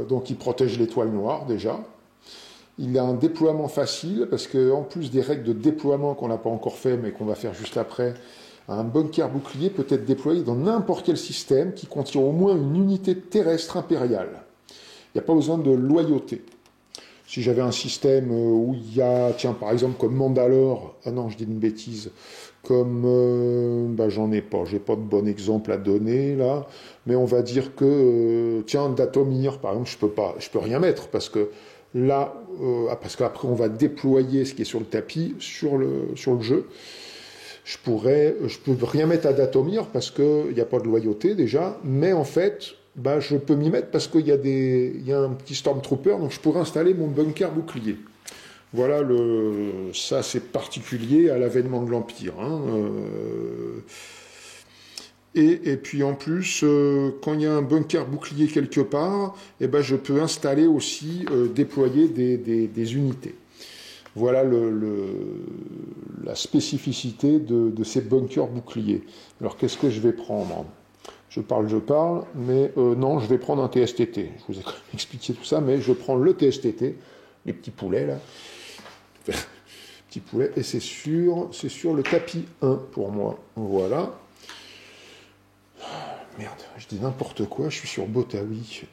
Donc il protège l'étoile noire déjà. Il a un déploiement facile parce qu'en plus des règles de déploiement qu'on n'a pas encore fait mais qu'on va faire juste après, un bunker bouclier peut être déployé dans n'importe quel système qui contient au moins une unité terrestre impériale. Il n'y a pas besoin de loyauté. Si j'avais un système où il y a, tiens, par exemple, comme Mandalore, ah non, je dis une bêtise, comme, j'en ai pas, j'ai pas de bon exemple à donner, là, mais on va dire que, tiens, Dathomir, par exemple, je peux rien mettre, parce que là, parce qu'après, on va déployer ce qui est sur le tapis, sur le jeu. Je peux rien mettre à Dathomir, parce qu'il n'y a pas de loyauté, déjà, mais en fait, je peux m'y mettre parce qu'il y a un petit Stormtrooper, donc je pourrais installer mon bunker bouclier. Voilà, ça c'est particulier à l'avènement de l'Empire. Hein, et puis en plus, quand il y a un bunker bouclier quelque part, je peux installer aussi, déployer des unités. Voilà la spécificité de ces bunkers boucliers. Alors qu'est-ce que je vais prendre ? Je parle, mais non, je vais prendre un TSTT. Je vous ai expliqué tout ça, mais je prends le TSTT, les petits poulets là, petits poulets, et c'est sur le tapis 1 pour moi. Voilà. Merde, je dis n'importe quoi, je suis sur Botaoui.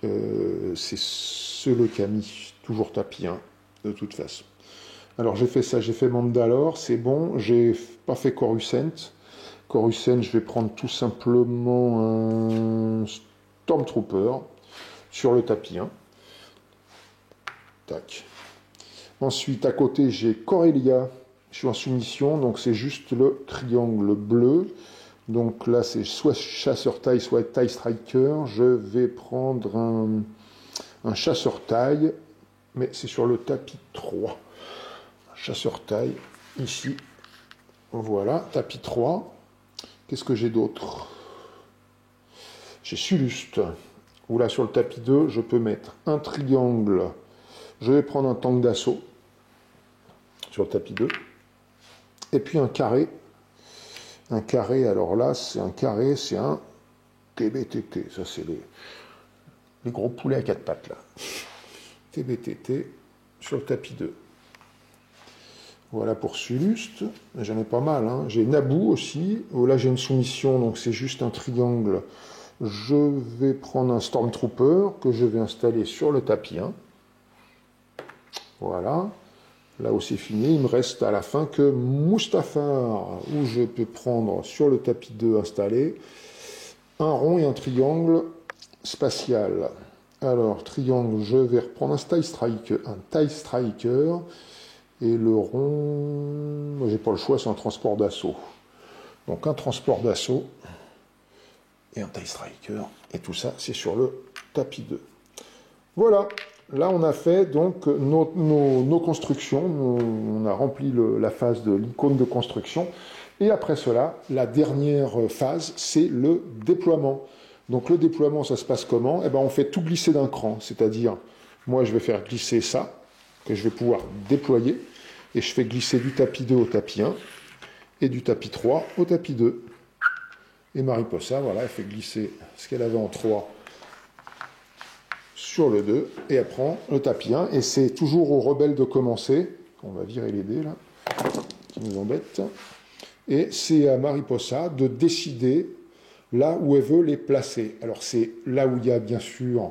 C'est ce Lekami, toujours tapis 1, de toute façon. Alors j'ai fait ça, j'ai fait Mandalore, c'est bon, j'ai pas fait Coruscant. Coruscant, je vais prendre tout simplement un Stormtrooper sur le tapis 1. Tac. Ensuite, à côté, j'ai Corellia. Je suis en soumission, donc c'est juste le triangle bleu. Donc là, c'est soit chasseur taille, soit taille striker. Je vais prendre un chasseur taille, mais c'est sur le tapis 3. Chasseur taille, ici. Voilà, tapis 3. Qu'est-ce que j'ai d'autre ? J'ai Suluste, où là sur le tapis 2, je peux mettre un triangle. Je vais prendre un tank d'assaut sur le tapis 2. Et puis un carré. Un carré, alors là, c'est un TBTT. Ça, c'est les gros poulets à 4 pattes, là. TBTT sur le tapis 2. Voilà pour Suluste, j'en ai pas mal. Hein. J'ai Naboo aussi, là j'ai une soumission, donc c'est juste un triangle. Je vais prendre un Stormtrooper que je vais installer sur le tapis 1. Voilà, là où c'est fini, il me reste à la fin que Mustafar, où je peux prendre sur le tapis 2 installé, un rond et un triangle spatial. Alors, triangle, je vais reprendre un TIE Striker. Et le rond, j'ai pas le choix, c'est un transport d'assaut. Donc un transport d'assaut et un TIE Striker. Et tout ça, c'est sur le tapis 2. Voilà, là on a fait donc nos constructions. On a rempli la phase de l'icône de construction. Et après cela, la dernière phase, c'est le déploiement. Donc le déploiement, ça se passe comment ? On fait tout glisser d'un cran. C'est-à-dire, moi je vais faire glisser ça, que je vais pouvoir déployer, et je fais glisser du tapis 2 au tapis 1, et du tapis 3 au tapis 2. Et Mariposa, voilà, elle fait glisser ce qu'elle avait en 3 sur le 2, et elle prend le tapis 1, et c'est toujours aux rebelles de commencer. On va virer les dés, là, qui nous embêtent. Et c'est à Mariposa de décider là où elle veut les placer. Alors c'est là où il y a bien sûr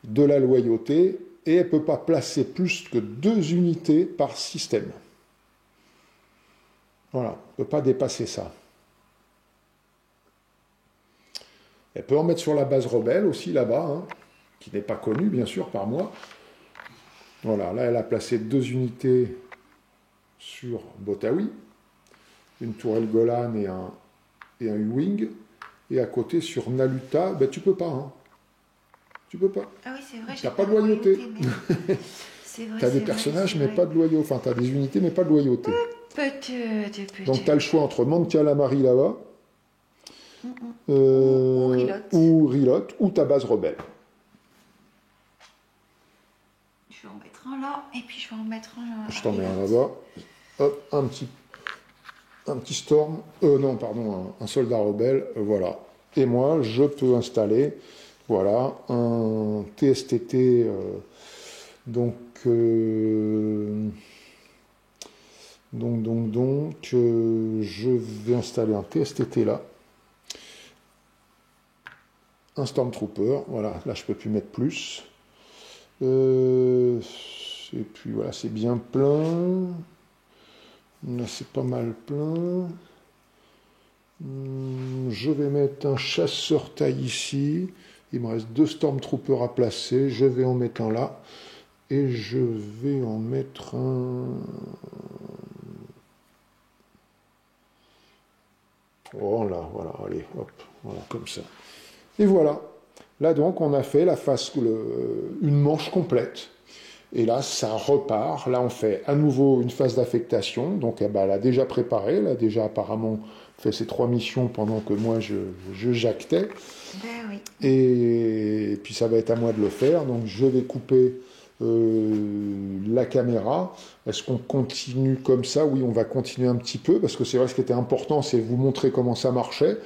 de la loyauté, et elle ne peut pas placer plus que 2 unités par système. Voilà, elle ne peut pas dépasser ça. Elle peut en mettre sur la base rebelle aussi là-bas, hein, qui n'est pas connue bien sûr par moi. Voilà, là elle a placé 2 unités sur Botaoui, une tourelle Golan et un U-Wing, et à côté sur Naluta, ben tu peux pas, hein. Tu peux pas. Ah oui, c'est vrai, tu n'as pas de loyauté. C'est vrai. Tu as des personnages, mais pas de loyauté. Enfin, tu as des unités, mais pas de loyauté. Peut-être. Donc, tu as le choix entre Mon Calamari là-bas, ou Rilot, ou ta base rebelle. Je vais en mettre un là, et puis je vais en mettre un là. Je t'en mets un là-bas. Hop, un petit storm. Non, pardon, un soldat rebelle. Voilà. Et moi, je peux installer, voilà, un TSTT. Donc, je vais installer un TSTT là. Un Stormtrooper, voilà, là je peux plus mettre plus. Et puis voilà, c'est bien plein. Là c'est pas mal plein. Je vais mettre un chasseur taille ici. Il me reste 2 Stormtroopers à placer. Je vais en mettre un là. Et je vais en mettre un... Oh là, voilà, allez, hop, voilà, comme ça. Et voilà. Là donc, on a fait une manche complète. Et là, ça repart. Là, on fait à nouveau une phase d'affectation. Donc, elle a déjà préparé. Elle a déjà apparemment fait ses 3 missions pendant que moi, je jactais. Ben oui. Et puis, ça va être à moi de le faire. Donc, je vais couper la caméra. Est-ce qu'on continue comme ça? Oui, on va continuer un petit peu. Parce que c'est vrai, ce qui était important, c'est vous montrer comment ça marchait.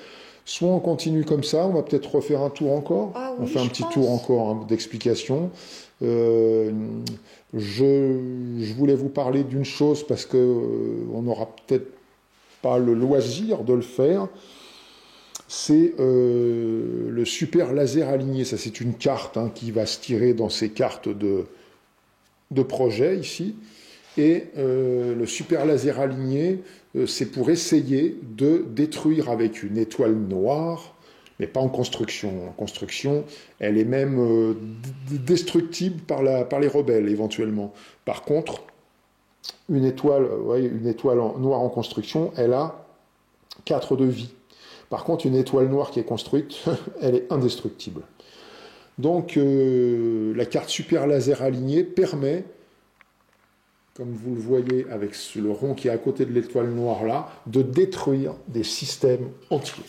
Soit on continue comme ça, on va peut-être refaire un tour encore. Ah oui, on fait un petit tour encore d'explication. Je voulais vous parler d'une chose parce que on n'aura peut-être pas le loisir de le faire. C'est le super laser aligné. Ça, c'est une carte qui va se tirer dans ces cartes de projet ici. Et le super laser aligné, c'est pour essayer de détruire avec une étoile noire, mais pas en construction. En construction, elle est même destructible par les rebelles, éventuellement. Par contre, une étoile noire en construction, elle a 4 de vie. Par contre, une étoile noire qui est construite, elle est indestructible. Donc, la carte super laser aligné permet, comme vous le voyez avec le rond qui est à côté de l'étoile noire là, de détruire des systèmes entiers.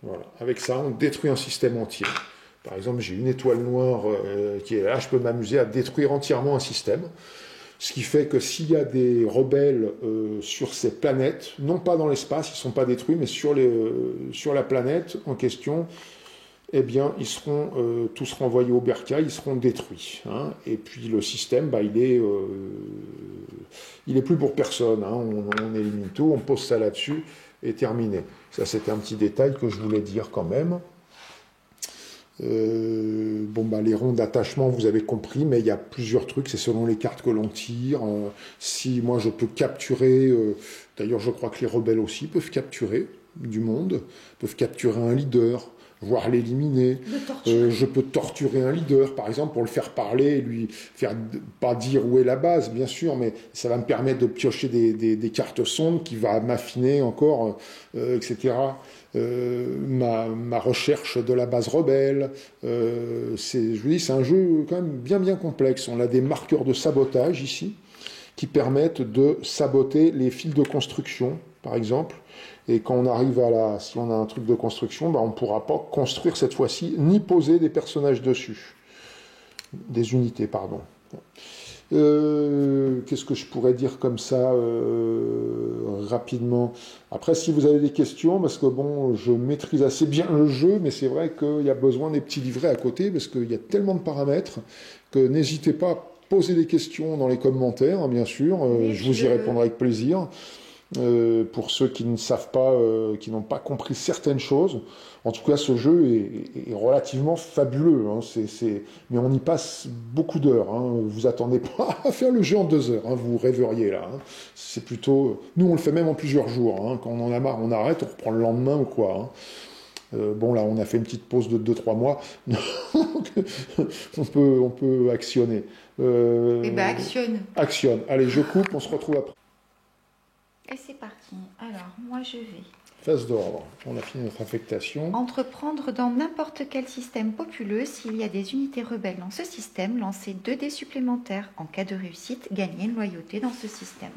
Voilà. Avec ça, on détruit un système entier. Par exemple, j'ai une étoile noire qui est là, je peux m'amuser à détruire entièrement un système. Ce qui fait que s'il y a des rebelles sur ces planètes, non pas dans l'espace, ils ne sont pas détruits, mais sur la planète en question, eh bien, ils seront tous renvoyés au bercail, ils seront détruits. Et puis le système, il est plus pour personne. On élimine tout, on pose ça là-dessus et terminé. Ça, c'était un petit détail que je voulais dire quand même. Les ronds d'attachement, vous avez compris, mais il y a plusieurs trucs, c'est selon les cartes que l'on tire. Si moi je peux capturer, d'ailleurs je crois que les rebelles aussi peuvent capturer du monde, peuvent capturer un leader, voire l'éliminer. Je peux torturer un leader, par exemple, pour le faire parler, lui faire pas dire où est la base, bien sûr, mais ça va me permettre de piocher des cartes sondes qui va m'affiner encore, etc. Ma recherche de la base rebelle. Je vous dis, c'est un jeu quand même bien complexe. On a des marqueurs de sabotage ici qui permettent de saboter les fils de construction, par exemple. Et quand on arrive si on a un truc de construction, on ne pourra pas construire cette fois-ci, ni poser des personnages dessus. Des unités, pardon. Qu'est-ce que je pourrais dire comme ça rapidement? Après, si vous avez des questions, parce que je maîtrise assez bien le jeu, mais c'est vrai qu'il y a besoin des petits livrets à côté, parce qu'il y a tellement de paramètres que n'hésitez pas à poser des questions dans les commentaires, bien sûr. Je vous y répondrai avec plaisir. pour ceux qui ne savent pas, qui n'ont pas compris certaines choses. En tout cas, ce jeu est relativement fabuleux, hein. Mais on y passe beaucoup d'heures, hein. Vous attendez pas à faire le jeu en 2 heures, hein. Vous rêveriez là, hein. C'est plutôt... Nous, on le fait même en plusieurs jours, hein. Quand on en a marre, on arrête, on reprend le lendemain ou quoi, hein. Bon, là, on a fait une petite pause de 2-3 mois. Donc, on peut actionner. Eh ben, actionne. Actionne. Allez, je coupe, on se retrouve après. Et c'est parti. Alors, moi, je vais Phase d'ordre. On a fini notre affectation. entreprendre dans n'importe quel système populeux s'il y a des unités rebelles dans ce système, lancer 2 dés supplémentaires. En cas de réussite, gagner une loyauté dans ce système.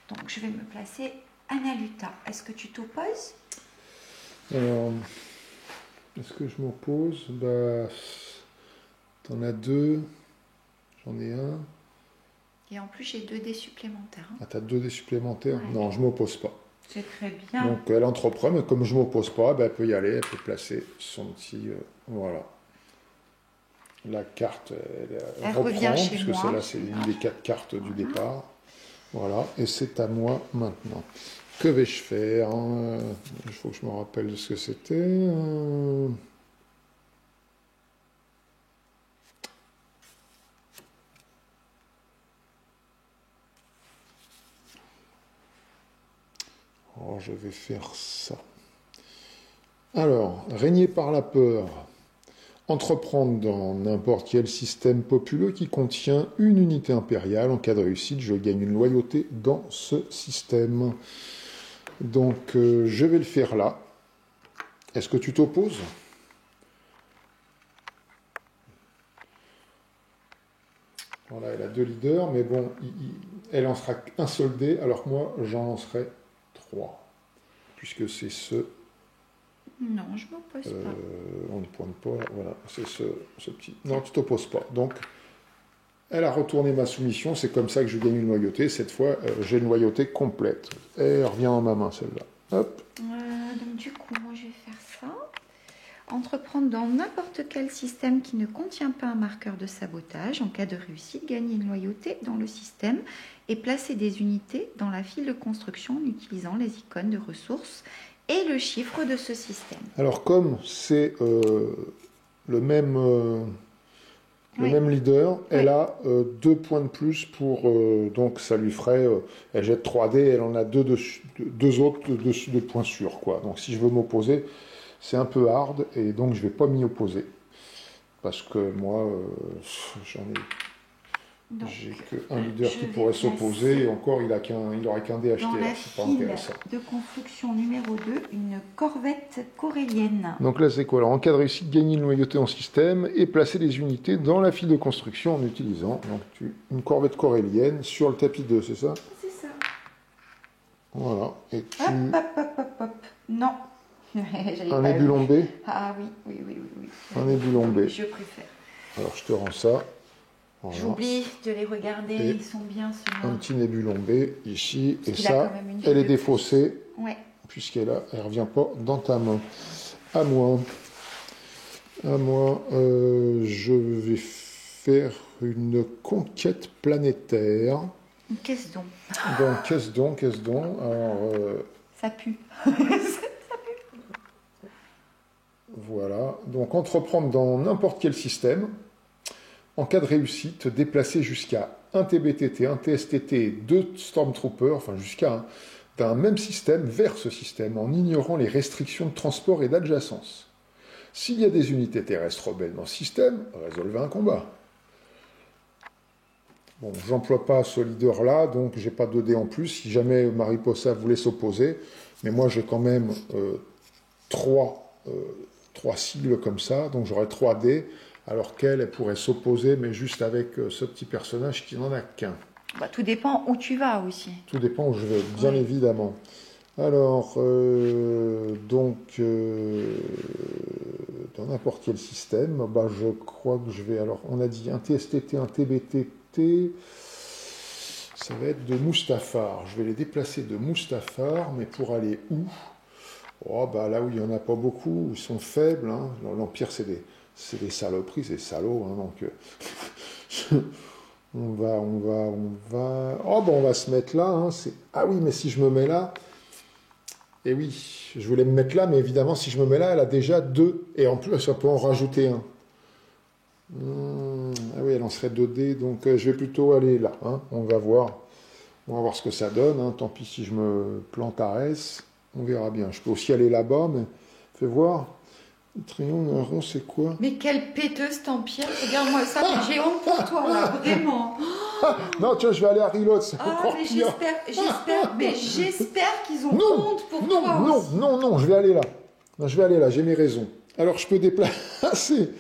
Donc, je vais me placer Analuta. Est-ce que tu t'opposes? Alors, est-ce que je m'oppose? Bah, t'en as 2. J'en ai un. Et en plus, j'ai 2 dés supplémentaires. Hein. Ah, t'as 2 dés supplémentaires? Ouais. Non, je m'oppose pas. C'est très bien. Donc, elle entreprend, mais comme je m'oppose pas, bah, elle peut y aller, elle peut placer son petit... voilà. La carte, Elle reprend, revient chez puisque moi. celle-là, c'est une des 4 cartes du départ. Voilà, et c'est à moi maintenant. Que vais-je faire? Il faut que je me rappelle de ce que c'était. Oh, je vais faire ça. Alors, régner par la peur. Entreprendre dans n'importe quel système populeux qui contient une unité impériale. En cas de réussite, je gagne une loyauté dans ce système. Donc, je vais le faire là. Est-ce que tu t'opposes? Voilà, elle a 2 leaders, mais bon, elle en sera un seul dé, alors que moi, j'en lancerai 3. Puisque c'est ce... Non, je ne m'oppose pas. On ne pointe pas, voilà, c'est ce petit... Non, tu t'opposes pas. Donc, elle a retourné ma soumission, c'est comme ça que je gagne une loyauté. Cette fois, j'ai une loyauté complète. Et elle revient dans ma main, celle-là. Hop. Donc du coup, moi je vais faire ça. Entreprendre dans n'importe quel système qui ne contient pas un marqueur de sabotage. En cas de réussite, gagner une loyauté dans le système et placer des unités dans la file de construction en utilisant les icônes de ressources et le chiffre de ce système. Alors comme c'est le même Oui. leader, elle Oui. a 2 points de plus pour... donc ça lui ferait... elle jette 3 dés, elle en a 2 autres de points sûrs, quoi. Donc si je veux m'opposer, c'est un peu hard, et donc je vais pas m'y opposer. Parce que moi, j'ai qu'un leader qui pourrait s'opposer, et encore, il aurait qu'un dé acheté. Dans la C'est pas file intéressant. de construction numéro 2, une corvette corélienne. Donc là, c'est quoi? Alors, en cas de réussite, gagner une loyauté en système et placer des unités dans la file de construction en utilisant une corvette corélienne sur le tapis 2, c'est ça? C'est ça. Voilà. Et Hop. Non. un ébulon B? Ah oui. Un ébulon B. Je préfère. Alors, je te rends ça. Voilà. J'oublie de les regarder, Et ils sont bien ceux-là. un petit nébulon B ici, et qu'il a ça, quand même une elle est vie de défaussée, Ouais. puisqu'elle ne revient pas dans ta main. À moi, je vais faire une conquête planétaire. Qu'est-ce donc? Donc, qu'est-ce donc? Alors, Ça pue. voilà. Donc, entreprendre dans n'importe quel système. En cas de réussite, déplacer jusqu'à un TBTT, un TSTT et 2 Stormtroopers, enfin jusqu'à un, d'un même système vers ce système, en ignorant les restrictions de transport et d'adjacence. S'il y a des unités terrestres rebelles dans ce système, résolvez un combat. Bon, j'emploie pas ce leader-là, donc j'ai pas de dés en plus, si jamais Mariposa voulait s'opposer, mais moi j'ai quand même 3 sigles comme ça, donc j'aurais 3 dés, alors qu'elle pourrait s'opposer, mais juste avec ce petit personnage qui n'en a qu'un. Bah, tout dépend où tu vas aussi. Tout dépend où je vais, bien évidemment. Alors, dans n'importe quel système, bah, je crois que je vais... Alors, on a dit un TSTT, un TBTT, ça va être de Mustafar. Je vais les déplacer de Mustafar, mais pour aller où? Oh, bah, là où il n'y en a pas beaucoup, où ils sont faibles. Hein. L'Empire, c'est des saloperies, c'est des salauds. Hein, donc, Oh, ben on va se mettre là. Hein, ah oui, mais si je me mets là... Eh oui, je voulais me mettre là, mais évidemment, si je me mets là, elle a déjà 2. Et en plus, ça peut en rajouter un. Ah oui, elle en serait 2D, donc je vais plutôt aller là. Hein, on va voir. On va voir ce que ça donne. Hein, tant pis si je me plante à S. On verra bien. Je peux aussi aller là-bas, mais fais voir. Un triangle, un rond, c'est quoi? Mais quelle péteuse Tempire, regarde-moi ça, mais j'ai honte pour toi là, vraiment. Non, tiens, je vais aller à Reload, c'est encore mais pire. j'espère qu'ils ont honte pour toi aussi. Non, je vais aller là. Non, je vais aller là, j'ai mes raisons. Alors, je peux déplacer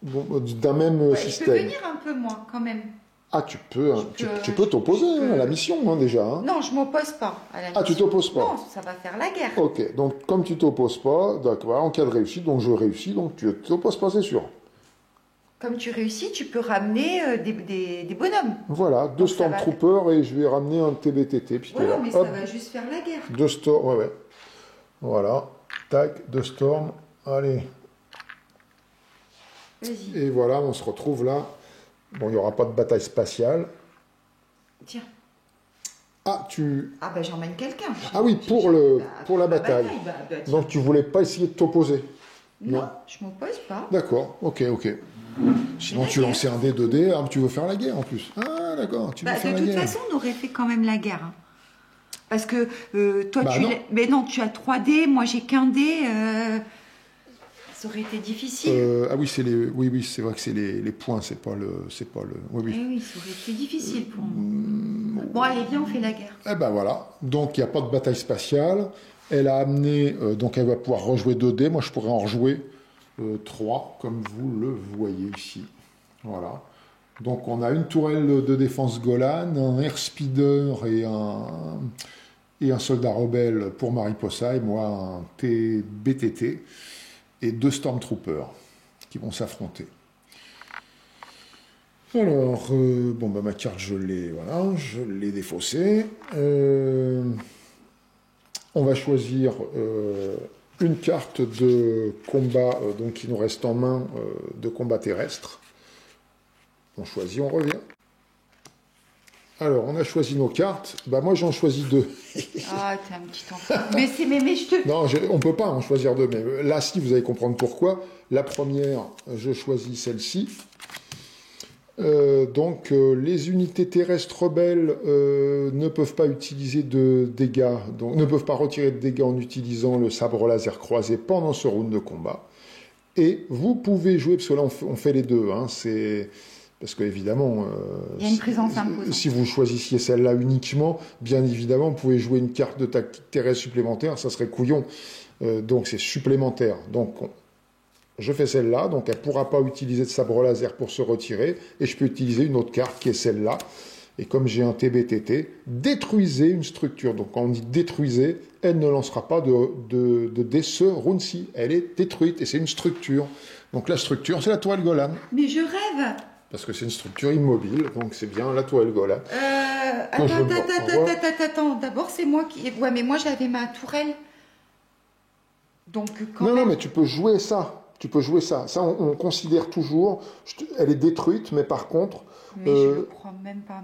d'un même système. Je peux venir un peu moins, quand même. Ah, tu peux t'opposer à la mission, hein, déjà. Hein. Non, je m'oppose pas à la mission. Ah, tu t'opposes pas? Non, ça va faire la guerre. Ok, donc comme tu t'opposes pas, d'accord, en cas de réussite, donc je réussis, donc tu t'opposes pas, c'est sûr. Comme tu réussis, tu peux ramener des bonhommes. Voilà, 2 Stormtroopers et je vais ramener un TBTT. Puis voilà, là, mais hop, ça va juste faire la guerre. 2 Storm, ouais. Voilà, tac, 2 Storm, allez. Vas-y. Et voilà, on se retrouve là. Bon, il n'y aura pas de bataille spatiale. Tiens. Ah, Ah, bah j'emmène quelqu'un. Ah oui, pour la bataille. Donc tu voulais pas essayer de t'opposer? Non, je m'oppose pas. D'accord, ok. Sinon tu lançais un dé 2D, tu veux faire la guerre en plus. Ah d'accord, tu veux faire la guerre. De toute façon, on aurait fait quand même la guerre. Hein. Parce que toi, non. Mais non, tu as 3 dés, moi j'ai qu'un dé. Ça aurait été difficile. Ah oui, c'est vrai que c'est les points, c'est pas le. Oui. Eh oui, ça aurait été difficile pour nous. Bon, allez, viens, on fait la guerre. Eh ben voilà. Donc il n'y a pas de bataille spatiale. Elle a amené, donc elle va pouvoir rejouer 2 dés. Moi, je pourrais en rejouer 3, comme vous le voyez ici. Voilà. Donc on a une tourelle de défense Golan, un airspeeder et un soldat rebelle pour Mariposa, et moi un TBTT, et 2 Stormtroopers qui vont s'affronter. Alors, ma carte, je l'ai défaussée. On va choisir une carte de combat, donc qui nous reste en main, de combat terrestre. On choisit, on revient. Alors, on a choisi nos cartes. Moi, j'en choisis 2. Ah, t'es un petit enfant. mais je te... Non, on peut pas en choisir 2. Mais là, si, vous allez comprendre pourquoi. La première, je choisis celle-ci. Les unités terrestres rebelles ne peuvent pas utiliser de dégâts, donc ne peuvent pas retirer de dégâts en utilisant le sabre laser croisé pendant ce round de combat. Et vous pouvez jouer, parce que là on fait les deux, hein, c'est parce que évidemment, il y a une présence imposante. Si vous choisissiez celle-là uniquement, bien évidemment, vous pouvez jouer une carte de tactique terrestre supplémentaire, ça serait couillon. Donc c'est supplémentaire. Donc je fais celle-là, donc elle ne pourra pas utiliser de sabre laser pour se retirer, et je peux utiliser une autre carte qui est celle-là. Et comme j'ai un TBTT, détruisez une structure. Donc quand on dit détruisez, elle ne lancera pas de dés ce round-ci. Elle est détruite, et c'est une structure. Donc la structure, c'est la tourelle Golan. Mais je rêve. Parce que c'est une structure immobile, donc c'est bien la tourelle Golan. Attends, d'abord c'est moi qui... Ouais, mais moi j'avais ma tourelle. Donc quand Non, mais tu peux jouer ça. Ça, on considère toujours. Elle est détruite, mais par contre. Mais je ne crois même pas.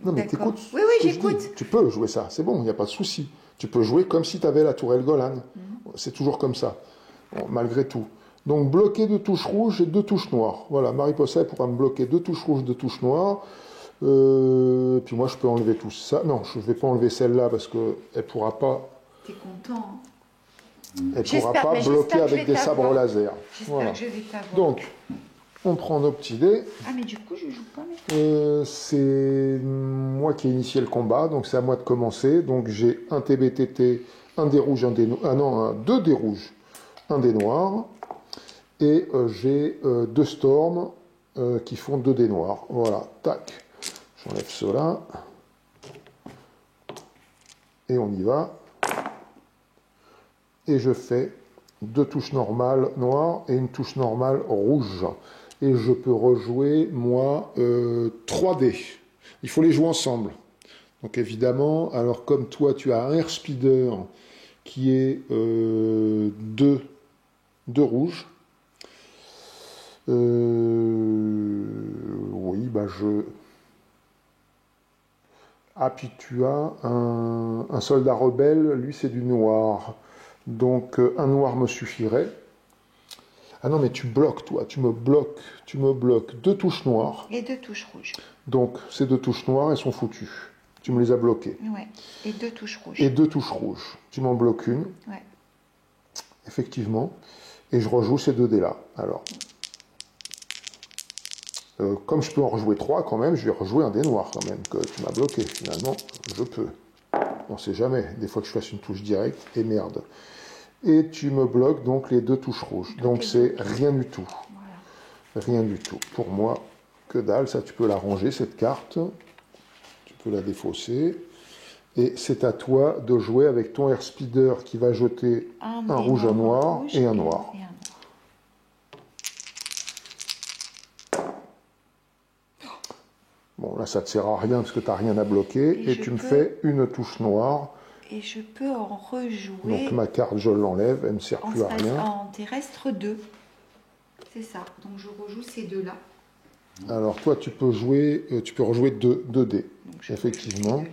Non, mais t'écoutes. Oui, j'écoute. Tu peux jouer ça, c'est bon, il n'y a pas de souci. Tu peux jouer comme si tu avais la tourelle Golan. C'est toujours comme ça, malgré tout. Donc, bloquer 2 touches rouges et 2 touches noires. Voilà, Mariposa pourra me bloquer 2 touches rouges, 2 touches noires. Puis moi, je peux enlever tout ça. Non, je ne vais pas enlever celle-là parce qu'elle ne pourra pas. T'es content, hein. Elle ne pourra pas bloquer avec des sabres laser. J'espère que je vais t'avoir. Donc, on prend nos petits dés. Ah, mais du coup, je joue pas c'est moi qui ai initié le combat, donc c'est à moi de commencer. Donc j'ai un TBTT, un dé rouge, un dé noir. Ah non, 2 dés rouges, un dé noir. Et j'ai 2 storms qui font 2 dés noirs. Voilà, tac. J'enlève cela. Et on y va. Et je fais 2 touches normales noires et une touche normale rouge. Et je peux rejouer, moi, 3 dés. Il faut les jouer ensemble. Donc évidemment, alors comme toi, tu as un airspeeder qui est 2 rouges. Oui, Ah, puis tu as un soldat rebelle, lui c'est du noir. Donc un noir me suffirait. Ah non, mais tu bloques, toi, tu me bloques. Deux touches noires. Et 2 touches rouges. Donc ces deux touches noires, elles sont foutues. Tu me les as bloquées. Ouais. Et 2 touches rouges. Et deux touches rouges. Tu m'en bloques une. Ouais. Effectivement. Et je rejoue ces deux dés-là. Alors, comme je peux en rejouer 3 quand même, je vais rejouer un dé noir quand même, que tu m'as bloqué. Finalement, je peux. On ne sait jamais. Des fois que je fasse une touche directe, et merde. Et tu me bloques donc les deux touches rouges. Donc c'est rien du tout. Voilà. Rien du tout. Pour moi, que dalle. Ça, tu peux la ranger, cette carte. Tu peux la défausser. Et c'est à toi de jouer avec ton airspeeder qui va jeter un rouge, un noir et un noir. Bon, là, ça ne te sert à rien parce que tu n'as rien à bloquer. Et tu me fais une touche noire. Et je peux en rejouer. Donc ma carte, je l'enlève, elle ne sert plus à rien. En terrestre 2. C'est ça. Donc je rejoue ces deux-là. Alors toi, tu peux rejouer 2 dés. Effectivement.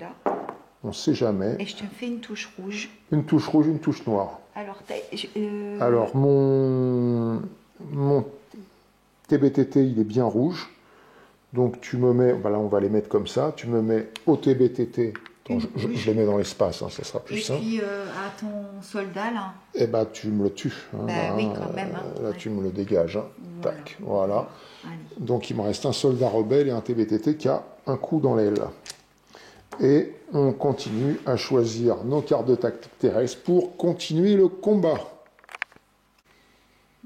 On ne sait jamais. Et je te fais une touche rouge. Une touche rouge, une touche noire. Alors, mon TBTT, il est bien rouge. Donc tu me mets, là on va les mettre comme ça, tu me mets au TBTT, je les mets dans l'espace, hein, ça sera plus simple. Et puis à ton soldat là. Eh ben tu me le tues. Hein, oui, quand même. Là tu me le dégages. Hein. Voilà. Tac, voilà. Allez. Donc il me reste un soldat rebelle et un TBTT qui a un coup dans l'aile. Et on continue à choisir nos cartes de tactique terrestre pour continuer le combat.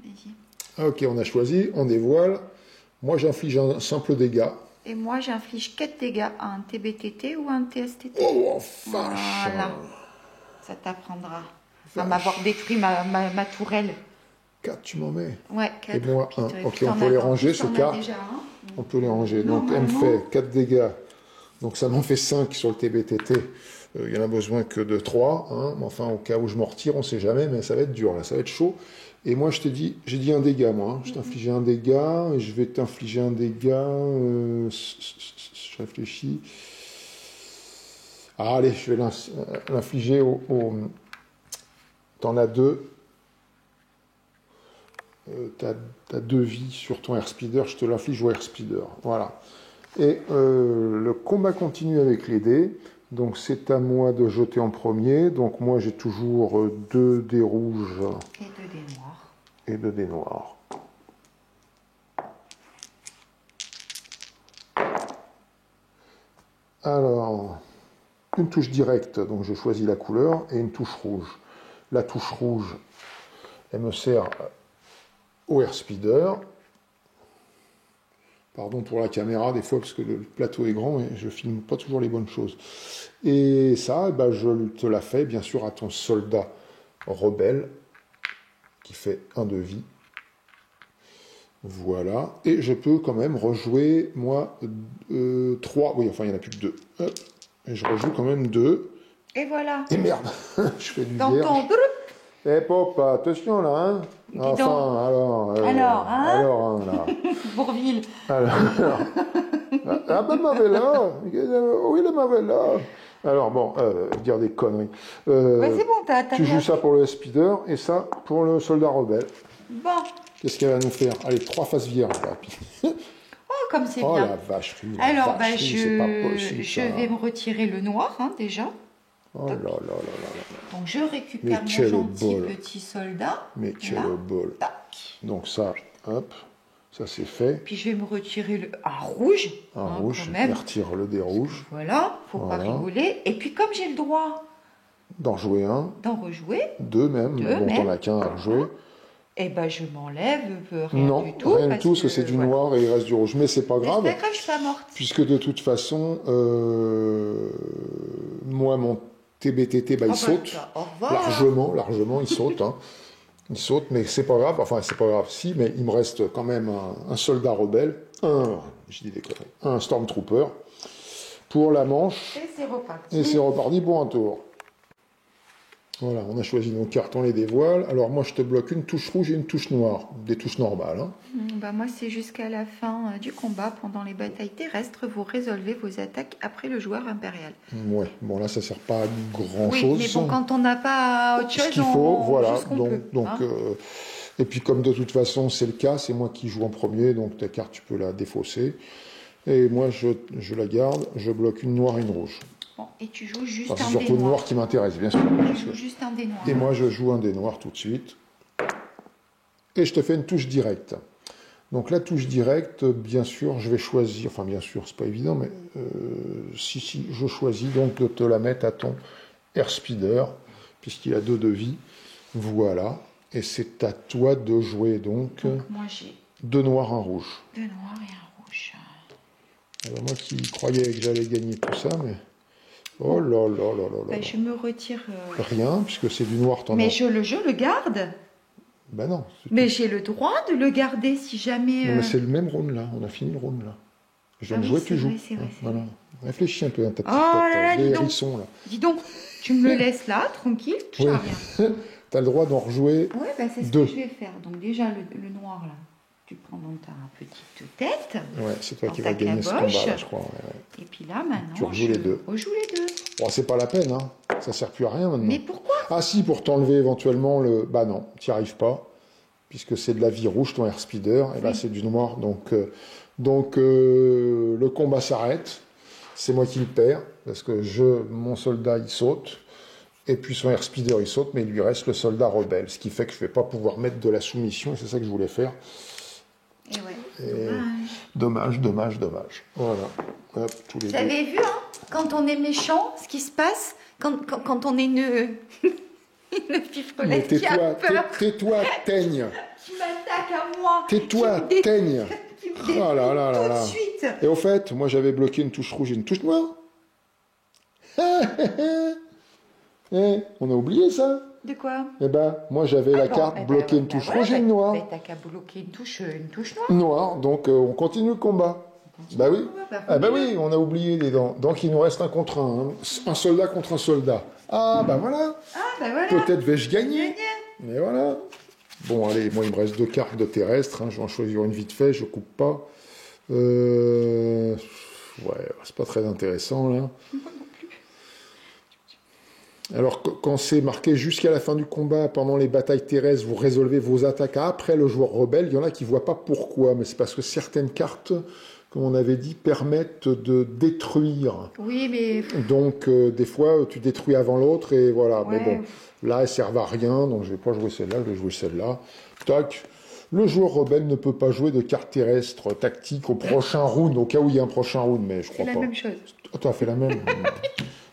Vas-y. Ok, on a choisi, on dévoile. Moi, j'inflige un simple dégât. Et moi, j'inflige 4 dégâts à un TBTT ou un TSTT. Oh, vache. Voilà. Ça t'apprendra à m'avoir détruit ma tourelle. 4, tu m'en mets. Ouais, 4. Et moi, 1. Ok, on peut les ranger, ces cartes. On peut les ranger. Donc, elle me fait 4 dégâts. Donc, ça m'en fait 5 sur le TBTT. Il y en a besoin que de 3. Hein. Mais enfin, au cas où je m'en retire, on ne sait jamais. Mais ça va être dur, là. Ça va être chaud. Et moi, j'ai dit un dégât, moi. Hein. Je t'ai infligé un dégât, et je vais t'infliger un dégât. Je réfléchis. Ah, allez, je vais l'infliger T'en as 2. T'as 2 vies sur ton airspeeder, je te l'inflige au airspeeder. Voilà. Et le combat continue avec les dés. Donc, c'est à moi de jeter en premier. Donc, moi, j'ai toujours 2 dés rouges. Et 2 dés noirs. Et 2 dés noirs. Alors, une touche directe, donc je choisis la couleur, et une touche rouge. La touche rouge, elle me sert au airspeeder. Pardon pour la caméra, des fois, parce que le plateau est grand et je filme pas toujours les bonnes choses. Et ça, je te la fais, bien sûr, à ton soldat rebelle, qui fait 1 de vie. Voilà. Et je peux quand même rejouer, moi, 3. Oui, enfin, il n'y en a plus que 2. Hop. Et je rejoue quand même 2. Et voilà. Et merde, je fais du dans vierge. Ton... Eh, pop, attention, là, hein. Enfin, alors, là. Bourville. Alors, ah ben, m'avait là. Oui, il m'avait là. Alors, bon, dire des conneries. C'est bon, tu joues ça pour le speeder et ça pour le soldat rebelle. Bon. Qu'est-ce qu'elle va nous faire? Allez, 3 faces vierges, là. Oh, comme c'est bien. Oh, la vacherie. Alors, c'est pas possible, je vais me retirer le noir, hein, déjà. Oh là là là là là. Donc, je récupère mon gentil petit soldat. Mais quel bol. Donc, ça, hop, ça c'est fait. Puis, je vais me retirer un rouge. Un rouge, quand même. Retire le dé rouge. Voilà, faut pas rigoler. Et puis, comme j'ai le droit d'en jouer un, d'en rejouer, 2 même, bon, t'en as qu'un à rejouer. Eh ben, je m'enlève rien du tout. Rien du tout, parce que c'est du noir et il reste du rouge. Mais c'est pas grave. C'est pas grave, je suis pas morte. Puisque de toute façon, moi, mon TBTT, il saute. Largement, il saute. Hein. Il saute, mais c'est pas grave. Enfin, c'est pas grave, si, mais il me reste quand même un soldat rebelle. Je dis des conneries. Un Stormtrooper. Pour la manche. Et c'est reparti. Et c'est reparti pour un tour. Voilà, on a choisi nos cartes, on les dévoile. Alors moi, je te bloque une touche rouge et une touche noire, des touches normales. Hein. Bah moi, c'est jusqu'à la fin du combat. Pendant les batailles terrestres, vous résolvez vos attaques après le joueur impérial. Ouais, bon là, ça sert pas à grand-chose. Oui, mais bon, quand on n'a pas autre chose, ce qu'il faut, voilà. joue ce qu'on peut, Donc hein. et puis comme de toute façon, c'est le cas, c'est moi qui joue en premier, donc ta carte, tu peux la défausser. Et moi, je la garde, je bloque une noire et une rouge. Bon, et tu joues juste Enfin, un c'est dé surtout le noir. noir qui m'intéresse, bien sûr. Tu joues juste un dé noir. Et moi, je joue un dé noir tout de suite. Et je te fais une touche directe. Donc la touche directe, bien sûr, je vais choisir, enfin bien sûr, c'est pas évident, mais si, je choisis donc de te la mettre à ton airspeeder, puisqu'il a 2 de vie. Voilà. Et c'est à toi de jouer donc moi j'ai 2 noirs, 1 rouge. 2 noirs et un rouge. Alors, moi qui croyais que j'allais gagner tout ça, mais... Oh là là là là là. Je me retire. Rien, puisque c'est du noir, t'en as... Mais je le garde. Ben non. Mais j'ai le droit de le garder si jamais... Non, mais c'est le même round là, on a fini le round là. Je viens de oui, jouer, c'est tu joues. vrai, c'est vrai, Hein, c'est voilà. vrai. Réfléchis un peu à ta petite Oh là là, tête, dis les donc. hérissons là. Dis donc, tu me le laisses là, tranquille, tout Oui. va bien. T'as le droit d'en rejouer. Ouais, bah, c'est ce 2. que je vais faire. Donc déjà, le noir là, tu prends dans ta petite tête. Ouais, c'est toi Dans qui ta vas gagner ce caboche. combat là, je crois. Ouais. Et puis là, maintenant, Tu rejoues les 2. rejoue les 2. Bon, c'est pas la peine, hein. Ça sert plus à rien maintenant. Mais pourquoi? Ah si, pour t'enlever éventuellement le... Bah non, t'y arrives pas. Puisque c'est de la vie rouge, ton airspeeder, et là c'est du noir, donc le combat s'arrête, c'est moi qui le perds, parce que mon soldat il saute, et puis son airspeeder il saute, mais il lui reste le soldat rebelle, ce qui fait que je ne vais pas pouvoir mettre de la soumission, et c'est ça que je voulais faire. Et ouais, Et dommage. Voilà, hop, tous les Vous deux. avez vu, hein, quand on est méchant, ce qui se passe, quand on est une Mais fifrelette qui a peur, tais-toi, teigne. qui m'attaque à moi, Tais-toi, qui me teigne. qui me Oh détruit là là là tout là. de suite. Et au fait, moi j'avais bloqué une touche rouge et une touche noire. On a oublié ça. De quoi? Eh ben, moi j'avais la bon, carte eh ben, bloquer ouais, une touche voilà, rouge et une noire. T'as qu'à bloquer une touche noire. Noire, donc on continue le combat. Bah oui. Ah bah oui, on a oublié les dents. Donc il nous reste un contre un. Un soldat contre un soldat. Ah bah voilà. Ah, bah voilà. Peut-être vais-je gagner. Gagné. Mais voilà. Bon, allez, moi il me reste 2 cartes de terrestre. Hein. Je vais en choisir une vite fait, je coupe pas. Ouais, c'est pas très intéressant là. Alors, quand c'est marqué jusqu'à la fin du combat, pendant les batailles terrestres, vous résolvez vos attaques après le joueur rebelle, il y en a qui ne voient pas pourquoi, mais c'est parce que certaines cartes, comme on avait dit, permettent de détruire. Oui, mais... Donc, des fois, tu détruis avant l'autre, et voilà. Ouais. Mais bon, là, elles ne servent à rien, donc je ne vais pas jouer celle-là, je vais jouer celle-là. Tac. Le joueur rebelle ne peut pas jouer de cartes terrestres tactiques au prochain round, au cas où il y a un prochain round, mais je crois pas. C'est la même chose. Oh, tu as fait la même.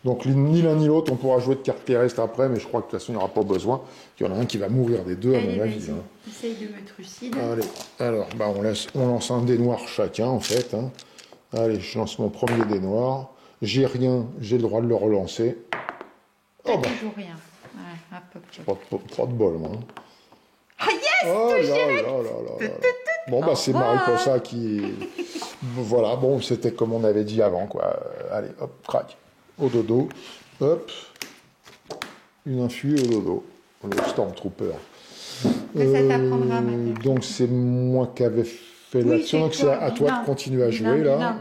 Donc ni l'un ni l'autre, on pourra jouer de cartes terrestres après, mais je crois que de toute façon, il n'y aura pas besoin. Il y en a un qui va mourir des deux, à Allez, mon avis. vas-y, Hein. essaye de me trucider. Allez, alors, bah, on lance un dé noir chacun, en fait. Hein. Allez, je lance mon premier dé noir. J'ai rien, j'ai le droit de le relancer. Oh, bah, Toujours rien. Ouais, hop. pas de bol, moi. Hein. Ah yes, Oh touche là direct. là là là là. Bon, bah, c'est Mariposa qui... Voilà, bon, c'était comme on avait dit avant, quoi. Allez, hop, crac. Au dodo. Hop. Une infu au dodo. Le Stormtrooper. Mais ça t'apprendra maintenant. Donc, c'est moi qui avais fait Oui, l'action, c'est donc c'est toi, à toi vilain. de continuer à Vilain, jouer, là. vilain.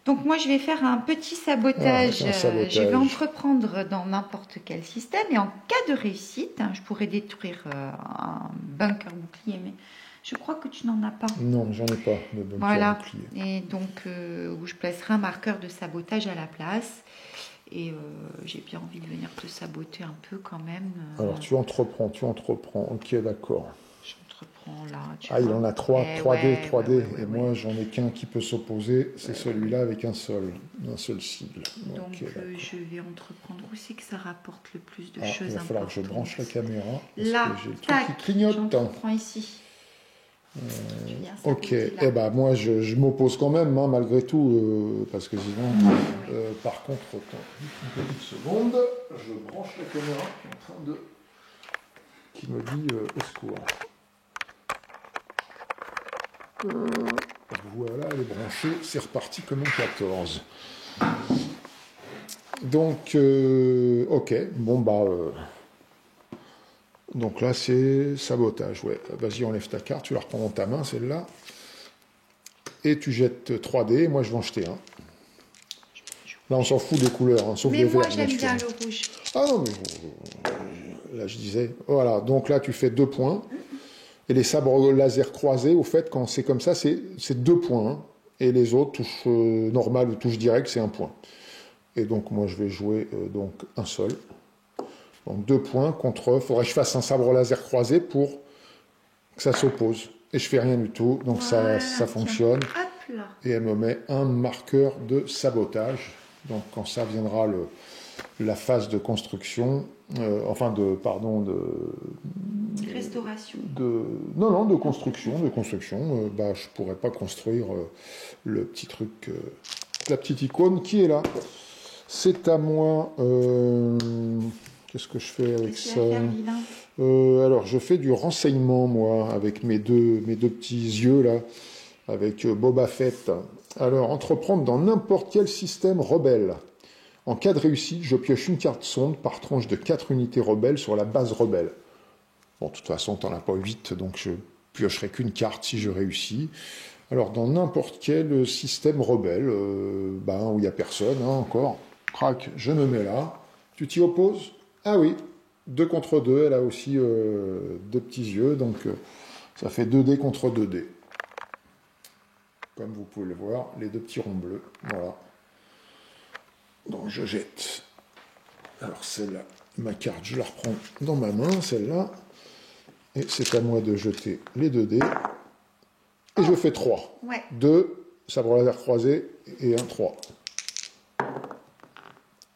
Donc moi je vais faire un petit sabotage. Ah, un sabotage. Je vais entreprendre dans n'importe quel système et en cas de réussite, je pourrais détruire un bunker bouclier, mais je crois que tu n'en as pas. Non, j'en ai pas de bunker Voilà. bouclier. Et donc où je placerai un marqueur de sabotage à la place. Et j'ai bien envie de venir te saboter un peu quand même. Alors tu entreprends. Ok, d'accord. J'entreprends là. Ah, il en a 3, Eh 3D, ouais, 3D. ouais, Et moi, j'en ai qu'un qui peut s'opposer. C'est celui-là avec un seul cible. Donc Ok, d'accord. je vais entreprendre. Où c'est que ça rapporte le plus de Ah, choses il va falloir importantes? que je branche la caméra. Parce Là, que j'ai le truc tac, qui clignote. j'entreprends ici. Tu viens Ok, saboter là. eh ben moi je m'oppose quand même, hein, malgré tout, parce que sinon, par contre, attends, une petite seconde, je branche la caméra qui est en train de... qui me dit au secours. Voilà, elle est branchée, c'est reparti comme un 14. Donc, ok, bon bah... Donc là, c'est sabotage. Ouais. Vas-y, enlève ta carte, tu la reprends dans ta main, celle-là. Et tu jettes 3D, moi je vais en jeter un. Là, on s'en fout des couleurs, hein, sauf Mais les moi, verts, bien j'aime sûr. bien le rouge. Ah non, mais là, je disais. Voilà, donc là, tu fais 2 points. Et les sabres laser croisés, au fait, quand c'est comme ça, c'est 2 points. Hein. Et les autres, touche normale ou touche directe, c'est 1 point. Et donc, moi, je vais jouer donc un seul. Donc, 2 points contre... Il faudrait que je fasse un sabre laser croisé pour que ça s'oppose. Et je fais rien du tout. Donc, Voilà, ça tiens. fonctionne. Hop là. Et elle me met un marqueur de sabotage. Donc, quand ça viendra la phase de construction, Restauration. de construction, bah, je pourrais pas construire le petit truc, la petite icône qui est là. C'est à moi. Qu'est-ce que je fais avec ça? Alors, je fais du renseignement, moi, avec mes deux petits yeux, là, avec Boba Fett. Alors, entreprendre dans n'importe quel système rebelle. En cas de réussite, je pioche une carte sonde par tranche de 4 unités rebelles sur la base rebelle. Bon, de toute façon, t'en as pas 8, donc je piocherai qu'une carte si je réussis. Alors, dans n'importe quel système rebelle, où il n'y a personne, hein, encore, crac, je me mets là. Tu t'y opposes? Ah oui, 2 contre 2, elle a aussi 2 petits yeux, donc ça fait 2D contre 2D. Comme vous pouvez le voir, les 2 petits ronds bleus, voilà. Donc je jette. Alors celle-là, ma carte, je la reprends dans ma main, celle-là. Et c'est à moi de jeter les 2 dés. Et je fais 3. Ouais. 2, sabre laser croisé, et un 3.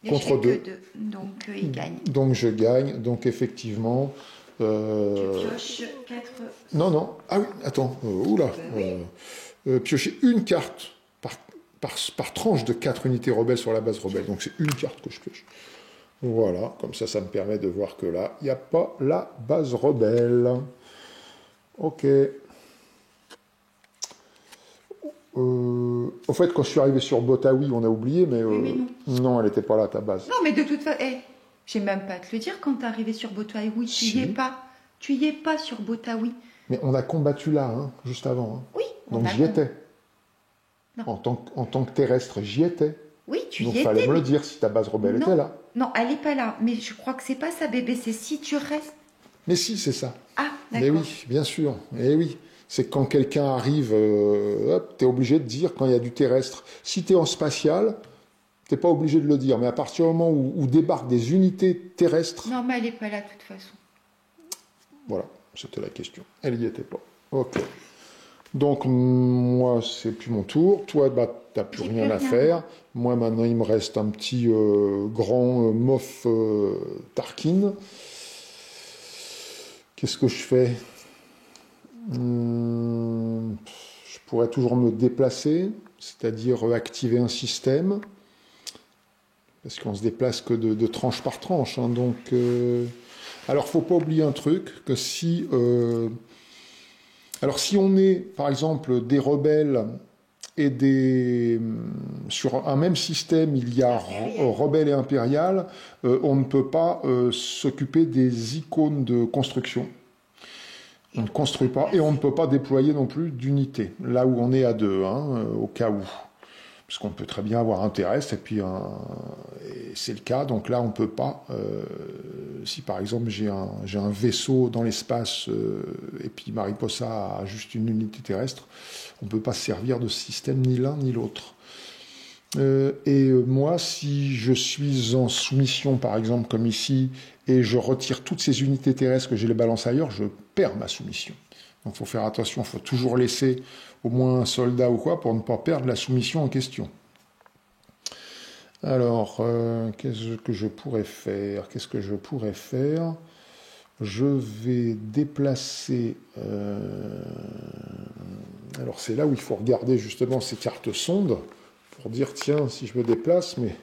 Contre 2. Donc il gagne. Donc je gagne. Donc effectivement... Tu pioches 4... Non. Ah oui, attends. Oula. Piocher une carte par tranche de 4 unités rebelles sur la base rebelle. Donc c'est une carte que je pioche. Voilà, comme ça me permet de voir que là, il n'y a pas la base rebelle. Ok. Au fait, quand je suis arrivé sur Botaoui, on a oublié, mais, mais non, elle n'était pas là, ta base. Non, mais de toute façon, j'ai même pas à te le dire, quand t'es arrivé sur Botaoui, tu y es pas. Tu y es pas sur Botaoui. Mais on a combattu là, hein, juste avant. Hein. Oui. Donc j'y étais. En tant que terrestre, j'y étais. Oui, tu y étais. étais. Donc fallait me le dire si ta base rebelle était là. Non, elle n'est pas là. Mais je crois que c'est pas ça, bébé. C'est si tu restes. Mais si, c'est ça. Ah, d'accord. Mais oui, bien sûr. Et oui. C'est quand quelqu'un arrive, tu es obligé de dire quand il y a du terrestre. Si tu es en spatial, tu n'es pas obligé de le dire. Mais à partir du moment où débarquent des unités terrestres... Non, mais elle n'est pas là de toute façon. Voilà, c'était la question. Elle n'y était pas. Ok. Donc, moi, c'est plus mon tour. Toi, bah, tu n'as plus rien à faire. Moi, maintenant, il me reste un petit grand Moff Tarkin. Qu'est-ce que je fais? Je pourrais toujours me déplacer, c'est-à-dire activer un système, parce qu'on se déplace que de tranche par tranche. Hein, donc, alors, faut pas oublier un truc, que si on est, par exemple, des rebelles et sur un même système, il y a rebelles et impérial, on ne peut pas s'occuper des icônes de construction. On ne construit pas et on ne peut pas déployer non plus d'unités, là où on est à 2, hein, au cas où. Parce qu'on peut très bien avoir un terrestre et puis et c'est le cas, donc là on ne peut pas. Si par exemple j'ai un vaisseau dans l'espace et puis Mariposa a juste une unité terrestre, on ne peut pas se servir de ce système ni l'un ni l'autre. Moi, si je suis en soumission, par exemple, comme ici, et je retire toutes ces unités terrestres que j'ai les balances ailleurs, je perds ma soumission. Donc il faut faire attention, il faut toujours laisser au moins un soldat ou quoi pour ne pas perdre la soumission en question. Alors, qu'est-ce que je pourrais faire? Je vais déplacer... Alors c'est là où il faut regarder justement ces cartes sondes, pour dire, tiens, si je me déplace, mais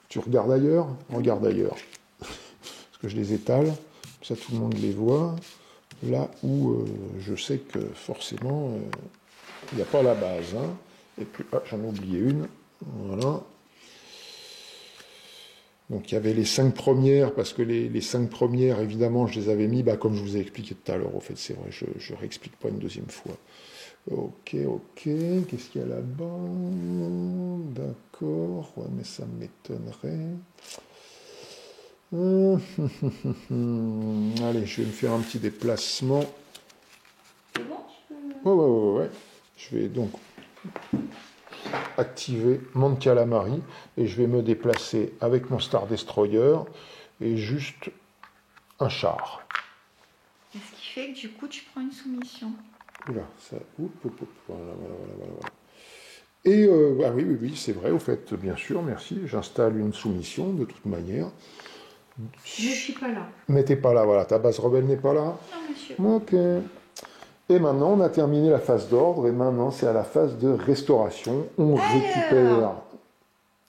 tu regardes ailleurs, regarde ailleurs. Parce que je les étale, comme ça tout le monde les voit. Là où je sais que forcément, il n'y a pas la base. Hein. Et puis, j'en ai oublié une. Voilà. Donc il y avait les 5 premières, parce que les 5 premières, évidemment, je les avais mis, comme je vous ai expliqué tout à l'heure, au fait, c'est vrai, je ne réexplique pas une deuxième fois. Ok, qu'est-ce qu'il y a là-bas? D'accord, ouais, mais ça m'étonnerait. Allez, je vais me faire un petit déplacement. C'est bon, Ouais. Je vais donc activer mon calamari et je vais me déplacer avec mon Star Destroyer et juste un char. Et ce qui fait que du coup, tu prends une soumission. Oula, ça. Voilà. Et oui, c'est vrai, au fait, bien sûr, merci. J'installe une soumission de toute manière. Je ne suis pas là. Mais t'es pas là, voilà. Ta base rebelle n'est pas là. Non, monsieur. Ok. Et maintenant, on a terminé la phase d'ordre, et maintenant, c'est à la phase de restauration. On récupère...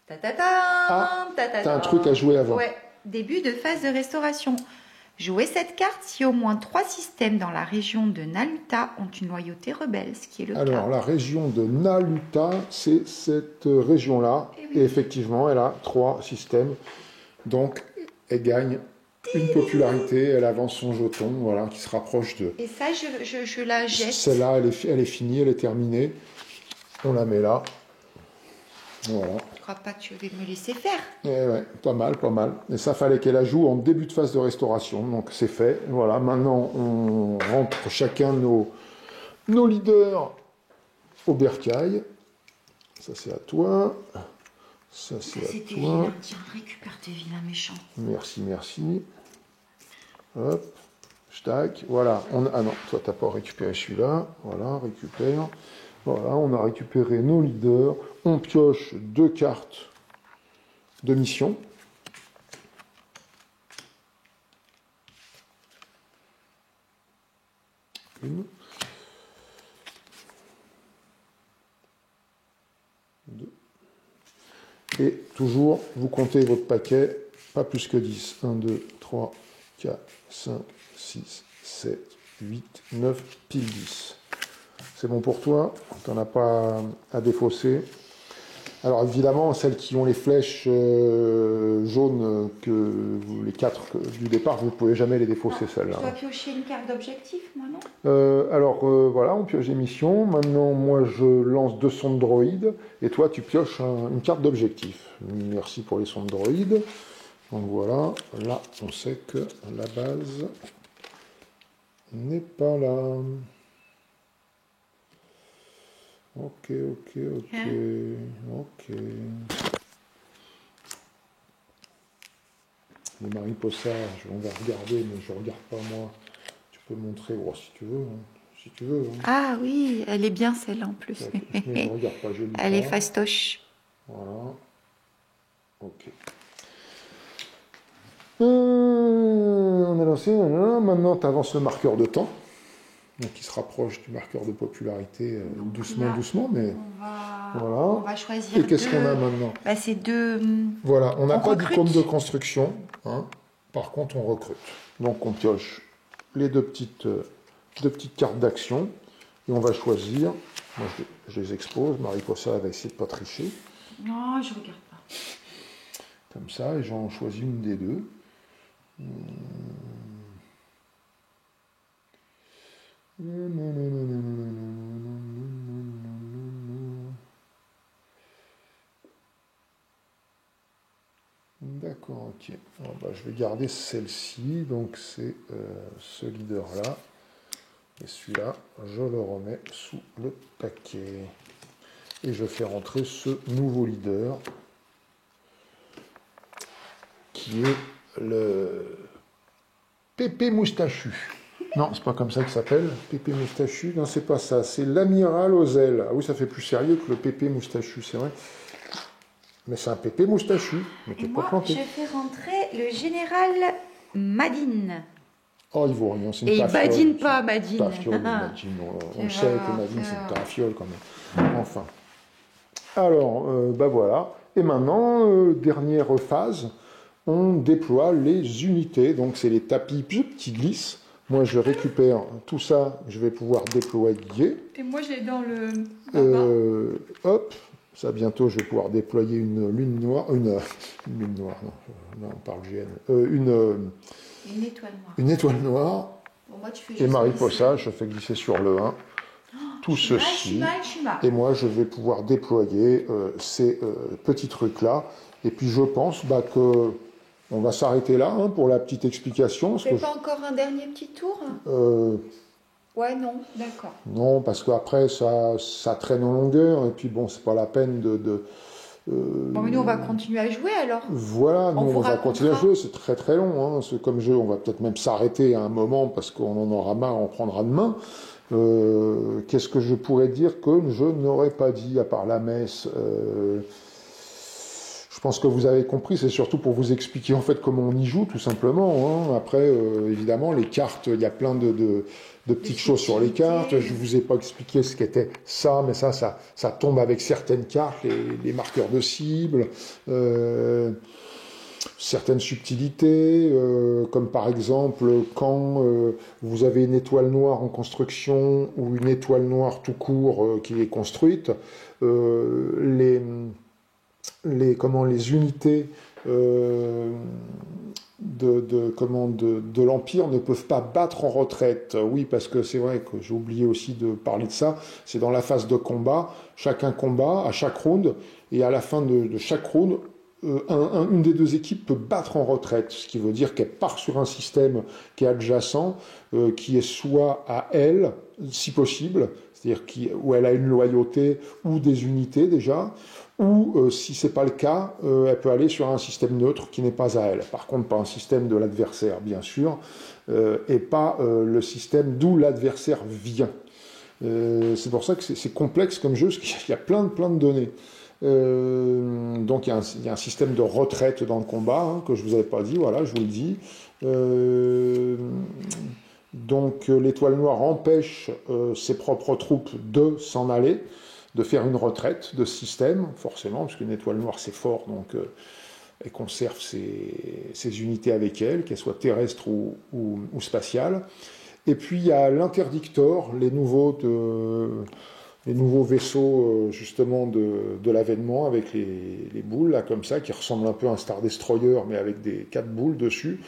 T'as un truc à jouer avant. Ouais, début de phase de restauration. Jouez cette carte si au moins 3 systèmes dans la région de Naluta ont une loyauté rebelle, ce qui est le cas. Alors, la région de Naluta, c'est cette région-là. Et effectivement, elle a 3 systèmes. Donc, elle gagne une popularité, elle avance son jeton, voilà, qui se rapproche de... Et ça, je la jette. Celle-là, elle est finie, elle est terminée. On la met là. Voilà. Je crois pas que tu vais me laisser faire. Et ouais, pas mal. Et ça, fallait qu'elle la joue en début de phase de restauration. Donc, c'est fait. Voilà, maintenant, on rentre chacun nos leaders au bercail. Ça, c'est à toi. Ça, c'est à toi. Vilain. Tiens, récupère tes vilains méchants. Merci. Hop, tac, voilà. Ah non, toi, t'as pas récupéré celui-là. Voilà, récupère. Voilà, on a récupéré nos leaders. On pioche 2 cartes de mission. Une. 2. Et toujours, vous comptez votre paquet, pas plus que 10. 1, 2, 3, 4, 5, 6, 7, 8, 9, pile 10. C'est bon pour toi, tu n'en as pas à défausser. Alors évidemment, celles qui ont les flèches jaunes, les 4 du départ, vous ne pouvez jamais les défausser, celles-là. Je dois piocher une carte d'objectif, moi, non? Voilà, on pioche des missions. Maintenant, moi, je lance 2 sondes droïdes, et toi, tu pioches une carte d'objectif. Merci pour les sondes droïdes. Donc voilà, là, on sait que la base n'est pas là. Ok. Les mariposas, on va regarder, mais je regarde pas moi. Tu peux montrer, si tu veux. Si tu veux. Ah oui, elle est bien celle-là en plus. Mais je regarde pas, je lis Elle est pas. fastoche. Voilà. Ok. On a lancé. Maintenant, tu avances le marqueur de temps. Donc, il se rapproche du marqueur de popularité doucement, mais voilà. On va choisir. Et qu'est-ce qu'on a maintenant? C'est 2. Voilà, on n'a pas d'icône de construction. Hein. Par contre, on recrute. Donc, on pioche les deux petites cartes d'action et on va choisir. Moi, je les expose. Mariposa va essayer de pas tricher. Non, je regarde pas. Comme ça, et j'en choisis une des deux. D'accord, ok. Alors, je vais garder celle-ci, donc c'est ce leader-là. Et celui-là, je le remets sous le paquet. Et je fais rentrer ce nouveau leader, qui est le Pépé Moustachu. Non, c'est pas comme ça qu'il s'appelle. Pépé Moustachu, non, c'est pas ça. C'est l'amiral aux ailes. Ah oui, ça fait plus sérieux que le Pépé Moustachu, c'est vrai. Mais c'est un Pépé Moustachu. Mais t'es pas planté. Je fais rentrer le général Madine. Oh, il vaut rien, c'est une Et il tafiole. badine pas, Madine. Tafiole, Madine. On sait que Madine, c'est une tafiole quand même. Enfin. Alors, voilà. Et maintenant, dernière phase, on déploie les unités. Donc, c'est les tapis qui glissent. Moi, je récupère tout ça, je vais pouvoir déployer. Et moi, j'ai dans le... Hop, Ça, bientôt, je vais pouvoir déployer une lune noire, une lune noire, non, on parle GN, Une étoile noire. Une étoile noire. Bon, moi, tu fais Et juste Mariposa, je fais glisser sur le 1. Tout je ceci. suis mal. Et moi, je vais pouvoir déployer ces petits trucs-là. Et puis, je pense que on va s'arrêter là pour la petite explication. On fait pas encore un dernier petit tour? Ouais, non, d'accord. Non, parce qu'après, ça traîne en longueur. Et puis, bon, c'est pas la peine Bon, mais nous, on va continuer à jouer alors. Voilà, nous, on va continuer à racontera. jouer. C'est très très long. Comme jeu, on va peut-être même s'arrêter à un moment parce qu'on en aura marre, on prendra demain. Qu'est-ce que je pourrais dire que je n'aurais pas dit à part la messe Je pense que vous avez compris, c'est surtout pour vous expliquer en fait comment on y joue, tout simplement. Après, évidemment, les cartes, il y a plein de petites choses sur les cartes. Je vous ai pas expliqué ce qu'était ça, mais ça tombe avec certaines cartes, les marqueurs de cible, certaines subtilités, comme par exemple quand vous avez une étoile noire en construction ou une étoile noire tout court qui est construite, les unités de l'Empire ne peuvent pas battre en retraite. Oui, parce que c'est vrai que j'ai oublié aussi de parler de ça. C'est dans la phase de combat. Chacun combat à chaque round, et à la fin de chaque round, une des deux équipes peut battre en retraite, ce qui veut dire qu'elle part sur un système qui est adjacent, qui est soit à elle, si possible, c'est-à-dire où elle a une loyauté ou des unités déjà, ou si c'est pas le cas, elle peut aller sur un système neutre qui n'est pas à elle. Par contre, pas un système de l'adversaire, bien sûr, et pas le système d'où l'adversaire vient. C'est pour ça que c'est complexe comme jeu, parce qu'il y a plein de données. Donc il y a un système de retraite dans le combat que je vous avais pas dit, voilà, je vous le dis. Donc l'étoile noire empêche ses propres troupes de s'en aller, de faire une retraite de système, forcément, parce qu'une étoile noire c'est fort, donc elle conserve ses unités avec elle, qu'elles soient terrestres ou spatiales. Et puis il y a l'interdictor, les nouveaux vaisseaux justement de l'avènement avec les boules là comme ça qui ressemblent un peu à un Star Destroyer mais avec des 4 boules dessus.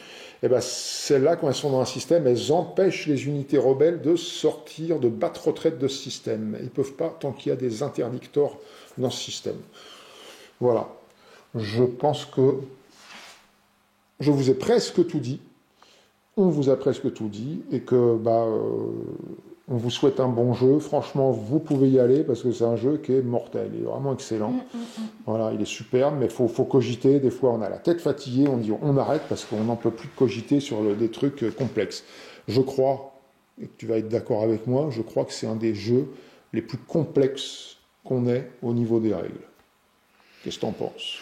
Et ben celles-là, quand elles sont dans un système, elles empêchent les unités rebelles de sortir, de battre retraite de ce système. Ils peuvent pas tant qu'il y a des interdictors dans ce système. Voilà. Je pense que je vous ai presque tout dit. On vous a presque tout dit et que on vous souhaite un bon jeu. Franchement, vous pouvez y aller parce que c'est un jeu qui est mortel. Il est vraiment excellent. Voilà, il est superbe, mais faut cogiter. Des fois, on a la tête fatiguée, on dit on arrête parce qu'on n'en peut plus de cogiter sur des trucs complexes. Je crois, et tu vas être d'accord avec moi, je crois que c'est un des jeux les plus complexes qu'on ait au niveau des règles. Qu'est-ce que t'en penses?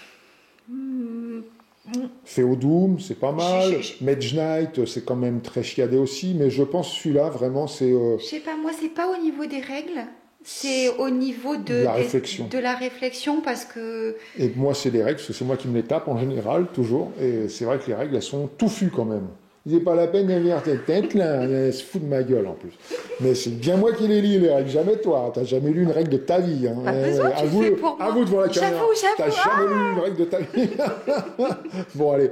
Féodum, c'est pas mal. Mage Knight, c'est quand même très chiadé aussi, mais je pense que celui-là, vraiment, c'est... Je sais pas, moi, c'est pas au niveau des règles, c'est au niveau de la réflexion. De la réflexion, parce que... Et moi, c'est les règles, parce que c'est moi qui me les tape en général, toujours, et c'est vrai que les règles, elles sont touffues quand même. C'est pas la peine de venir cette tête là, elle se fout de ma gueule en plus. Mais c'est bien moi qui les lis, les règles, jamais toi. T'as jamais lu une règle de ta vie. Pas besoin, tu le fais pour moi. À vous devant la caméra. J'avoue. T'as jamais lu une règle de ta vie. Bon allez,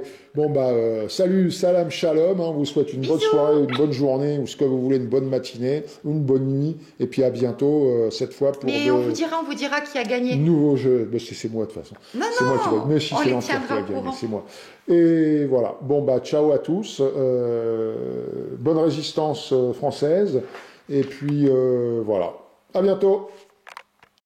salut, salam, shalom. On vous souhaite une bonne soirée, une bonne journée, ou ce que vous voulez, une bonne matinée, une bonne nuit, et puis à bientôt cette fois pour. Mais on vous dira qui a gagné. Nouveau jeu, c'est moi de toute façon. C'est moi qui vais. Mais si c'est l'Empire qui a gagné, c'est moi. Et voilà. Ciao à tous. Bonne résistance française. Et puis voilà. À bientôt.